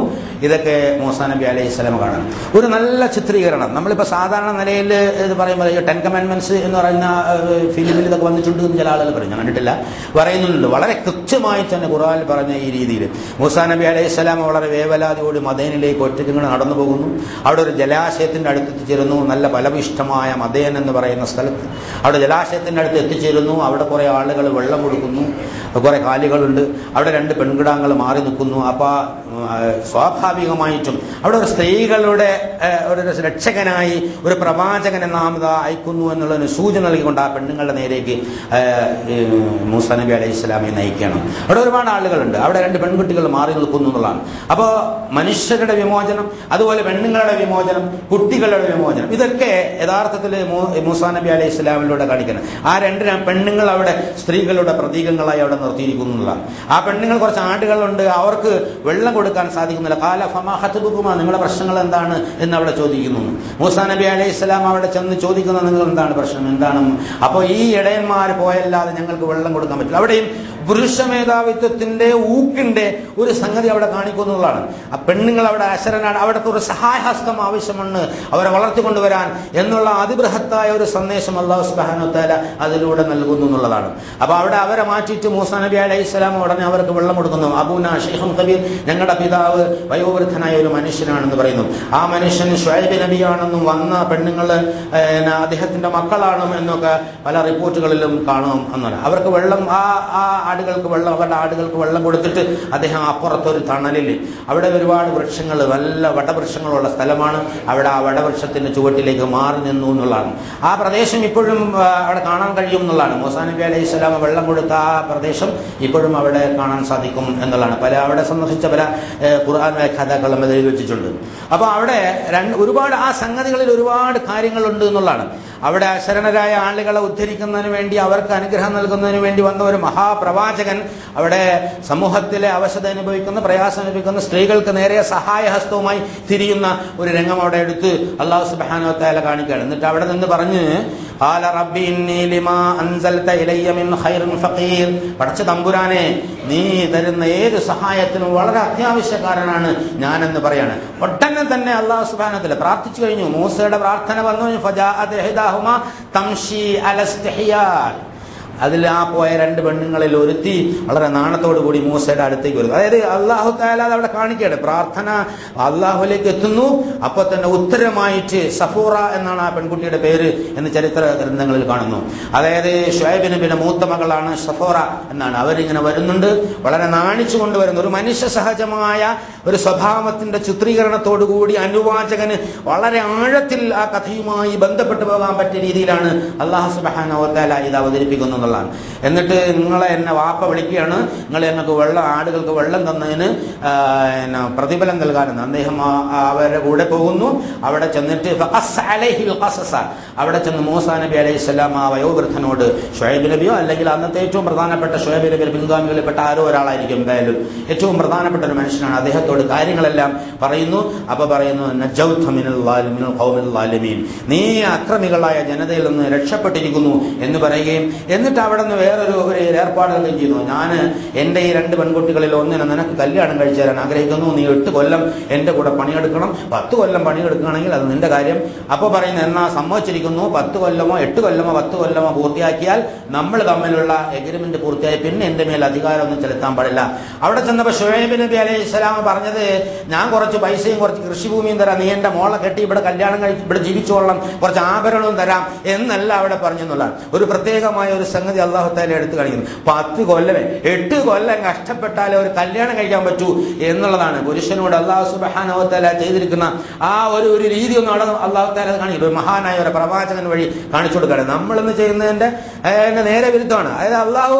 ഇതൊക്കെ മൂസാ നബി അലൈഹി സ്വലാം കാണുന്നു. ഒരു നല്ല ചിത്രീകരണം. നമ്മളിപ്പോൾ സാധാരണ നിലയിൽ ഇത് പറയുമ്പോൾ 10 കമാൻഡ്മെന്റ്സ് എന്ന് പറയുന്ന ഫിലിമിൽ ഇതൊക്കെ വന്നിട്ടുണ്ട് എന്ന് ചില ആളുകൾ പറയും, ഞാൻ കണ്ടിട്ടില്ല, പറയുന്നുണ്ട്. വളരെ കൃത്യമായി തന്നെ ഖുർആനിൽ പറഞ്ഞ ഈ രീതിയിൽ മൂസാ നബി അലൈഹി സ്വലാം വളരെ വേവലാതിയോട് മദീനയിലേക്ക് ഒറ്റയ്ക്ക് ഇങ്ങനെ നടന്നു പോകുന്നു. അവിടെ ഒരു ജലാശയത്തിന്റെ അടുത്ത് എത്തിച്ചേരുന്നു. നല്ല ഫലഭൂയിഷ്ഠമായ മദീന എന്ന് പറയുന്ന സ്ഥലത്ത് അവിടെ ജലാശയത്തിന്റെ അടുത്ത് എത്തിച്ചേരുന്നു. അവിടെ കുറെ ആളുകൾ വെള്ളം കൊടുക്കുന്നു, കുറെ കാലികളുണ്ട്. അവിടെ 2 പെൺകിടാങ്ങൾ മാറി നിൽക്കുന്നു. അപ്പൊ സ്വാഭാവികമായിട്ടും അവിടെ ഒരു സ്ത്രീകളുടെ ഒരു രക്ഷകനായി ഒരു പ്രവാചകനെ നാം അയക്കുന്നു എന്നുള്ളതിന് സൂചന നൽകിക്കൊണ്ട് ആ പെണ്ണുങ്ങളുടെ നേരേക്ക് മൂസാ നബി അലൈഹി സ്വലാമെ നയിക്കണം. അവിടെ ഒരുപാട് ആളുകളുണ്ട്. അവിടെ 2 പെൺകുട്ടികൾ മാറി നിൽക്കുന്നു എന്നുള്ളതാണ്. അപ്പോൾ മനുഷ്യരുടെ വിമോചനം, അതുപോലെ പെണ്ണുങ്ങളുടെ വിമോചനം, കുട്ടികളുടെ വിമോചനം, ഇതൊക്കെ യഥാർത്ഥത്തിൽ മൂസാ നബി അലൈഹി സ്വലാമിലൂടെ കാണിക്കണം. ആ 2 പെണ്ണുങ്ങൾ അവിടെ സ്ത്രീകളുടെ പ്രതീകങ്ങളായി അവിടെ നിർത്തിയിരിക്കുന്നു എന്നുള്ളതാണ്. ആ പെണ്ണുങ്ങൾ കുറച്ച് ആടുകളുണ്ട്, അവർക്ക് വെള്ളം കൊടുക്കാൻ സാധിക്കുന്നില്ല. കാല ഫമാ ഖത്ബുകുമാ, നിങ്ങളുടെ പ്രശ്നങ്ങൾ എന്താണ് എന്ന് അവിടെ ചോദിക്കുന്നു. മൂസാ നബി അലൈഹി സ്വലാം അവിടെ ചെന്ന് ചോദിക്കുന്നത്, നിങ്ങൾ എന്താണ് പ്രശ്നം, എന്താണ്? അപ്പോൾ ഈ ഇടയന്മാർ പോയല്ലാതെ ഞങ്ങൾക്ക് വെള്ളം കൊടുക്കാൻ പറ്റില്ല. അവിടെയും പുരുഷ മേധാവിത്വത്തിന്റെ ഊക്കിന്റെ ഒരു സംഗതി അവിടെ കാണിക്കുന്നതാണ്. ആ പെണ്ണുങ്ങൾ അവിടെ അശരനാണ്, അവിടുത്തെ ഒരു സഹായഹസ്തം ആവശ്യമാണ് അവരെ വളർത്തിക്കൊണ്ടുവരാൻ എന്നുള്ള അതിബൃഹത്തായ ഒരു സന്ദേശം അല്ലാഹു സുബ്ഹാനഹു വ തആല അതിലൂടെ നൽകുന്നു എന്നുള്ളതാണ്. അപ്പൊ അവിടെ അവരെ മാറ്റിയിട്ട് മൂസാ നബി അലൈഹി സ്വലാം ഉടനെ അവർക്ക് വെള്ളം കൊടുക്കുന്നു. അബൂന ശൈഖുൻ കബീർ, ഞങ്ങളുടെ പിതാവ് വയോവൃദ്ധനായ ഒരു മനുഷ്യനാണെന്ന് പറയുന്നു. ആ മനുഷ്യൻ ശുഐബ് നബിയാണെന്നും വന്ന പെണ്ണുങ്ങൾ അദ്ദേഹത്തിന്റെ മക്കളാണെന്നും എന്നൊക്കെ പല റിപ്പോർട്ടുകളിലും കാണും എന്നാണ്. അവർക്ക് വെള്ളം അവരുടെ ആടുകൾക്ക് വെള്ളം കൊടുത്തിട്ട് അദ്ദേഹം അപ്പുറത്തൊരു തണലിൽ, അവിടെ ഒരുപാട് വൃക്ഷങ്ങൾ, നല്ല വടവൃക്ഷങ്ങളുള്ള സ്ഥലമാണ്. അവിടെ ആ വടവൃക്ഷത്തിന്റെ ചുവട്ടിലേക്ക് മാറി നിന്നു എന്നുള്ളതാണ്. ആ പ്രദേശം ഇപ്പോഴും അവിടെ കാണാൻ കഴിയും എന്നുള്ളതാണ്. മൂസാ നബി അലൈഹി സ്വലാം വെള്ളം കൊടുത്ത ആ പ്രദേശം ഇപ്പോഴും അവിടെ കാണാൻ സാധിക്കും എന്നുള്ളതാണ്. അവിടെ സന്ദർശിച്ച പല ഖുർആൻ വ്യാഖ്യാതാക്കളും എഴുതി വെച്ചിട്ടുണ്ട്. അപ്പൊ അവിടെ ഒരുപാട് ആ സംഗതികളിൽ ഒരുപാട് കാര്യങ്ങളുണ്ട് എന്നുള്ളതാണ്. അവിടെ അശരണരായ ആളുകളെ ഉദ്ധരിക്കുന്നതിന് വേണ്ടി, അവർക്ക് അനുഗ്രഹം നൽകുന്നതിന് വേണ്ടി വന്ന ഒരു മഹാപ്രവാചകൻ അവിടെ സമൂഹത്തിലെ അവശത അനുഭവിക്കുന്ന, പ്രയാസം അനുഭവിക്കുന്ന സ്ത്രീകൾക്ക് നേരെ സഹായഹസ്തവുമായി തിരിയുന്ന ഒരു രംഗം അവിടെ എടുത്ത് അല്ലാഹു സുബ്ഹാനഹു വ തആല കാണിക്കുകയാണ്. എന്നിട്ട് അവിടെ നിന്ന് പറഞ്ഞ്, ഖാല റബ്ബി ഇന്നി ലിമാ അൻസൽത ഇലയ്യ മിൻ ഖൈറിൻ ഫഖീർ, പടച്ച തമ്പുരാനെ, നീ തരുന്ന ഏത് സഹായത്തിനും വളരെ അത്യാവശ്യക്കാരനാണ് ഞാനെന്ന് പറയാണ്. ഒട്ടനെ തന്നെ അല്ലാഹു സുബ്ഹാനഹു വ തആല പ്രാർത്ഥിച്ചു കഴിഞ്ഞു. മൂസയുടെ പ്രാർത്ഥന വന്നു, ഫജാഅത് ഇഹ്ദാഹുമാ തംശി അല ഇസ്തിഹ്യാ, അതിൽ ആ പോയ 2 പെണ്ണുങ്ങളിൽ ഒരുത്തി വളരെ നാണത്തോടു കൂടി മൂസയുടെ അടുത്തേക്ക് വരുന്നു. അതായത് അല്ലാഹു തആല അവിടെ കാണിക്കുകയാണ്, പ്രാർത്ഥന അല്ലാഹുവിലേക്ക് എത്തുന്നു. അപ്പൊ തന്നെ ഉത്തരമായിട്ട് സഫൂറ എന്നാണ് ആ പെൺകുട്ടിയുടെ പേര് എന്ന് ചരിത്ര ഗ്രന്ഥങ്ങളിൽ കാണുന്നു. അതായത് ശുഐബ് നബിയുടെ മൂത്ത മകളാണ് സഫൂറ എന്നാണ്. അവരിങ്ങനെ വരുന്നുണ്ട്, വളരെ നാണിച്ചു കൊണ്ടുവരുന്നു. ഒരു മനുഷ്യ സഹജമായ ഒരു സ്വഭാവത്തിന്റെ ചിത്രീകരണത്തോടുകൂടി അനുവാചകന് വളരെ ആഴത്തിൽ ആ കഥയുമായി ബന്ധപ്പെട്ടു പോകാൻ പറ്റിയ രീതിയിലാണ് അല്ലാഹു സുബ്ഹാനഹു വ തആല ഇത് അവതരിപ്പിക്കുന്നത്. എന്നിട്ട് നിങ്ങളെ എന്നെ വാപ്പ വിളിക്കുകയാണ്, നിങ്ങൾ എന്നൊക്കെ ആടുകൾക്ക് വെള്ളം തന്നതിന് പ്രതിഫലം നൽകാനെന്ന്. അദ്ദേഹം അവരുടെ കൂടെ പോകുന്നു. അവിടെ ചെന്നിട്ട് അവിടെ ചെന്ന് മൂസാ നബി അലൈഹി സ്വലാം ആ വയോവൃദ്ധനോട്, ശുഐബ് നബിയോ അല്ലെങ്കിൽ അന്നത്തെ ഏറ്റവും പ്രധാനപ്പെട്ട ശുഐബ് നബിയുടെ പിൻഗാമികളിൽപ്പെട്ട ആരോ ഒരാളായിരിക്കും, എന്തായാലും ഏറ്റവും പ്രധാനപ്പെട്ട ഒരു മനുഷ്യനാണ്, അദ്ദേഹത്തോട് കാര്യങ്ങളെല്ലാം പറയുന്നു. അപ്പൊ പറയുന്നു, നീ അക്രമികളായ ജനതയിൽ നിന്ന് രക്ഷപ്പെട്ടിരിക്കുന്നു എന്ന് പറയുകയും, എന്നിട്ട് അവിടെ നിന്ന് വേറൊരു ഏർപ്പാടുകൾ ചെയ്യുന്നു. ഞാൻ എൻ്റെ ഈ 2 പെൺകുട്ടികളിൽ ഒന്നിനെ നിനക്ക് കല്യാണം കഴിച്ചു തരാൻ ആഗ്രഹിക്കുന്നു. നീ 8 കൊല്ലം എൻ്റെ കൂടെ പണിയെടുക്കണം. 10 കൊല്ലം പണിയെടുക്കുകയാണെങ്കിൽ അത് നിന്റെ കാര്യം. അപ്പോൾ പറയുന്നു, എന്നാ സമ്മതിച്ചിരിക്കുന്നു. 10 കൊല്ലമോ 8 കൊല്ലമോ 10 കൊല്ലമോ പൂർത്തിയാക്കിയാൽ നമ്മൾ തമ്മിലുള്ള എഗ്രിമെന്റ് പൂർത്തിയായി പിന്നെ എൻ്റെ മേൽ അധികാരമൊന്നും ചെലുത്താൻ പാടില്ല. അവിടെ ചെന്നപ്പോൾ ശുഐബ് നബി അലൈഹി സ്വലാം പറഞ്ഞത്, ഞാൻ കുറച്ച് പൈസയും കുറച്ച് കൃഷിഭൂമിയും തരാം, നീ എൻ്റെ മോളെ കെട്ടി ഇവിടെ കല്യാണം കഴിച്ച് ഇവിടെ ജീവിച്ചോളണം, കുറച്ച് ആഭരണവും തരാം എന്നല്ല അവിടെ പറഞ്ഞെന്നുള്ളതാണ്. ഒരു പ്രത്യേകമായ ഒരു സംഗതി അല്ലാഹു തആല എടുത്തു കാണിക്കുന്നു. 10 കൊല്ലമേ 8 കൊല്ലം കഷ്ടപ്പെട്ടാലേ ഒരു കല്യാണം കഴിക്കാൻ പറ്റൂ എന്നുള്ളതാണ് പുരുഷനോട് അല്ലാഹു സുബ്ഹാനഹു വ തആല ചെയ്തിരിക്കുന്ന ആ ഒരു രീതി ഒന്നും അവിടെ അല്ലാഹു തആല കാണിക്കും. ഒരു മഹാനായ ഒരു പ്രവാചകൻ വഴി കാണിച്ചു കൊടുക്കുകയാണ്. നമ്മളിന്ന് ചെയ്യുന്നതിന്റെ നേരെ വിരുദ്ധമാണ്. അതായത് അല്ലാഹു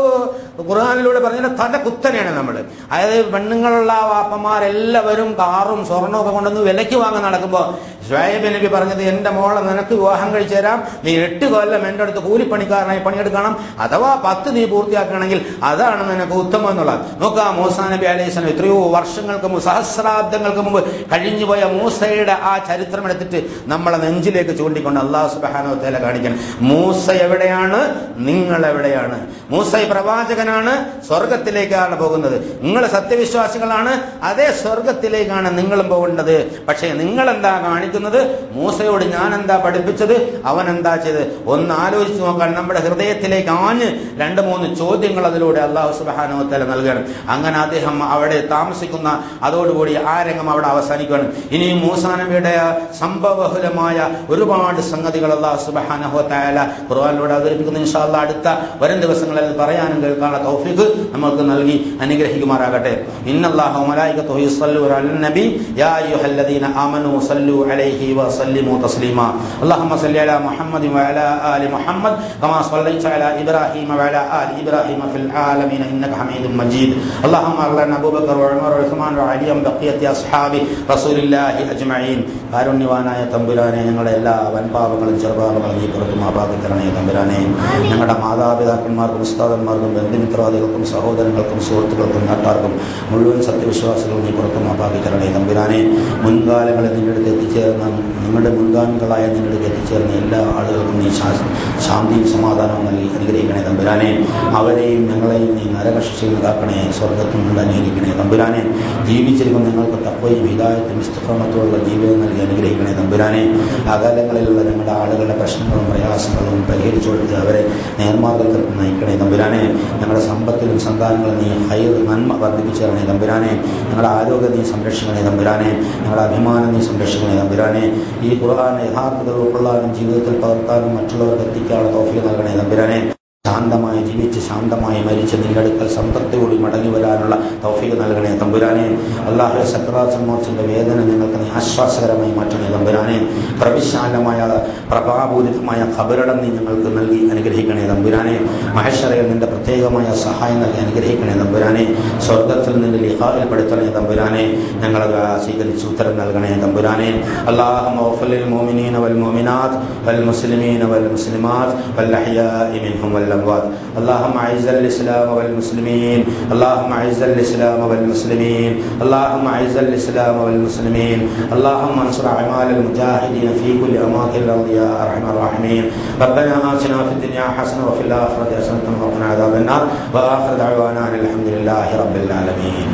ഖുർആനിലൂടെ പറഞ്ഞ തല കുത്തനെയാണ് നമ്മൾ. അതായത് പെണ്ണുങ്ങളുള്ള വാപ്പന്മാരെല്ലാവരും കാറും സ്വർണ്ണവും ഒക്കെ കൊണ്ടൊന്ന് വിലയ്ക്ക് വാങ്ങാൻ നടക്കുമ്പോൾ ശുഐബ് നബി പറഞ്ഞത്, എൻ്റെ മോളെ നിനക്ക് വിവാഹം കഴിച്ചു തരാം, നീ 8 കൊല്ലം എൻ്റെ അടുത്ത് കൂലിപ്പണിക്കാരനായി പണിയെടുക്കണം, അഥവാ 10 നീ പൂർത്തിയാക്കുകയാണെങ്കിൽ അതാണ് നിനക്ക് ഉത്തമം എന്നുള്ളത്. നോക്കാം, മൂസാ നബി അലൈഹി സ്വലാം എത്രയോ വർഷങ്ങൾക്ക് മുമ്പ്, സഹസ്രാബ്ദങ്ങൾക്ക് മുമ്പ് കഴിഞ്ഞുപോയ മൂസയുടെ ആ ചരിത്രം എടുത്തിട്ട് നമ്മളെ നെഞ്ചിലേക്ക് ചൂണ്ടിക്കൊണ്ട് അല്ലാഹു സുബ്ഹാനഹു വ തആല കാണിക്കണം, മൂസ എവിടെയാണ്, നിങ്ങൾ എവിടെയാണ്. മൂസ പ്രവാചകനാണ്, സ്വർഗത്തിലേക്കാണ് പോകുന്നത്. നിങ്ങൾ സത്യവിശ്വാസികളാണ്, അതേ സ്വർഗത്തിലേക്കാണ് നിങ്ങളും പോകേണ്ടത്. പക്ഷേ നിങ്ങൾ എന്താ കാണിക്കുന്നത്? മൂസയോട് ഞാൻ എന്താ പഠിപ്പിച്ചത്, അവൻ എന്താ ചെയ്ത്? ഒന്ന് ആലോചിച്ച് നോക്കാൻ നമ്മുടെ ഹൃദയത്തിലേക്ക് ആഞ്ഞ് 2-3 ചോദ്യങ്ങൾ അതിലൂടെ അല്ലാഹു സുബ്ഹാനഹു വ തആല നൽകണം. അങ്ങനെ അദ്ദേഹം അവിടെ താമസിക്കുന്ന അതോടുകൂടി ആ രംഗം അവിടെ അവസാനിക്കുകയാണ്. ഇനി മൂസാ നബിയുടെ സംഭവബഹുലമായ ഒരുപാട് സംഗതികൾ അല്ലാഹു സുബ്ഹാനഹു വ തആല ഖുർആനിലൂടെ അവതരിപ്പിക്കുന്നു. ഇൻഷാ അല്ലാഹ് അടുത്ത വരും ദിവസങ്ങളിൽ പറയാനും കേൾക്കാനുള്ള തൗഫീഖ് നമുക്ക് നൽകി അനുഗ്രഹിക്കുമാറാകട്ടെ. ഇന്നല്ലാഹ വ മലായികതുഹു യുസല്ലൂന അലൻ നബി യാ അയ്യുഹല്ലദീന ആമനൂ സല്ലു അലൈഹി വസല്ലിമു തസ്ലീമാ. അല്ലാഹുമ്മ സല്ലി അലാ മുഹമ്മദി വഅലാ ആലി മുഹമ്മദ് കമാ സല്ലൈത അലാ ഇബ്രാഹീമ വഅലാ ആലി ഇബ്രാഹീമ ഫിൽ ആലമീന ഇന്നക ഹമീദും മജീദ്. അല്ലാഹുമ്മ അഗ്ലന അബൂബക്കർ വഉമർ വഉസ്മാൻ വഅലിയും ബഖിയത്തി അസ്ഹാബി റസൂലില്ലാഹി അജ്മഈൻ. കാരുണ്യവാനായ തമ്പുരാനെ, ഞങ്ങളുടെ എല്ലാ വൻപാപങ്ങളും ചെറുപാപങ്ങളും നീ പുറത്തു മാപ്പാക്കി തരണേ തമ്പുരാനെ. ഞങ്ങളുടെ മാതാപിതാക്കന്മാർക്കും ഉസ്താദന്മാർക്കും ബന്ധുമിത്രാദികൾക്കും സഹോദരങ്ങൾക്കും സുഹൃത്തുക്കൾക്കും നാട്ടാർക്കും മുഴുവൻ സത്യവിശ്വാസികളും നീ പുറത്തു മാപ്പാക്കി തരണേ തമ്പുരാനെ. മുൻകാലങ്ങളിൽ നിന്റെ അടുത്ത് എത്തിച്ചേർന്ന, നിങ്ങളുടെ മുൻഗാമികളായ നിന്റെ അടുത്ത് എത്തിച്ചേർന്ന എല്ലാ ആളുകൾക്കും നീ ശാന്തിയും സമാധാനവും നൽകി അനുഗ്രഹിക്കണേ തമ്പുരാനെ. അവരെയും ഞങ്ങളെയും നീ നരകശിക്ഷയിൽ കാക്കണേ, സ്വർഗത്തിൽ നിന്ന് അനുഗ്രഹിക്കണേ തമ്പുരാനെ. ജീവിച്ചിരിക്കുന്ന ഞങ്ങൾക്ക് തഖ്വയും ഹിദായത്തും ഇസ്തിഖാമത്തുള്ള ജീവിതം നൽകി അനുഗ്രഹിക്കണേ തമ്പുരാനെ. അകലങ്ങളിലുള്ള ഞങ്ങളുടെ ആളുകളുടെ പ്രശ്നങ്ങളും പ്രയാസങ്ങളും പരിഹരിച്ചു കൊടുത്ത് അവരെ നേർമാർഗത്തിൽ നയിക്കണേ തമ്പുരാനെ. ഞങ്ങളുടെ സമ്പത്തിലും സന്താനങ്ങളും നീ ഹൈർ നന്മ വർദ്ധിപ്പിച്ചു തരണേ തമ്പുരാനെ. ഞങ്ങളുടെ ആരോഗ്യം നീ സംരക്ഷിക്കണേ തമ്പുരാനെ. ഞങ്ങളുടെ അഭിമാനം നീ സംരക്ഷിക്കണേ തമ്പുരാനെ. ഈ ഖുർആൻ യഥാർത്ഥത്തിൽ ഉൾക്കൊള്ളാനും ജീവിതത്തിൽ പകർത്താനും മറ്റുള്ളവർക്ക് എത്തിക്കാനുള്ള തൗഫീഖ് നൽകണേ തമ്പുരാനെ. ശാന്തമായി ജീവിച്ച് ശാന്തമായി മരിച്ച് നിന്റെ അടുക്കൽ സംതൃപ്തിയോടി മടങ്ങി വരാനുള്ള തൗഫീഖ് നൽകണേ തമ്പുരാനെ. അല്ലാഹു സക്രാത്തുൽ മൗത്തിന്റെ വേദന ഞങ്ങൾക്ക് നീ ആശ്വാസകരമായി മാറ്റണേ തമ്പുരാനെ. പ്രവിശാലമായ പ്രഭാപൂരിതമായ ഖബറിടം നീ ഞങ്ങൾക്ക് നൽകി അനുഗ്രഹിക്കണേ തമ്പുരാനെ. മഹശറയിൽ നിന്റെ പ്രത്യേകമായ സഹായം നൽകി അനുഗ്രഹിക്കണേ തമ്പുരാനെ. സ്വർഗത്തിൽ നിന്റെ ലിഖായിൽ പെടുത്തണേ തമ്പുരാനെ. ഞങ്ങളെ സ്വീകരിച്ച് ഉത്തരം നൽകണേ തമ്പുരാനെ. അല്ലാഹുമ്മ ഗ്ഫിർ ലിൽ മുഅ്മിനീന വൽ മുഅ്മിനാത്ത് വൽ മുസ്ലിമീന വൽ മുസ്ലിമാത്ത് വൽ അഹ്യാഇ മിൻഹും വൽ الأموات. اللهم أعز الإسلام والمسلمين. اللهم أعز الإسلام والمسلمين. اللهم أعز الإسلام والمسلمين. اللهم انصر أعمال المجاهدين في كل أماكن الأرض يا أرحم الراحمين. ربنا آتنا في الدنيا حسنة وفي الآخرة حسنة وقنا عذاب النار. وآخر دعوانا الحمد لله رب العالمين.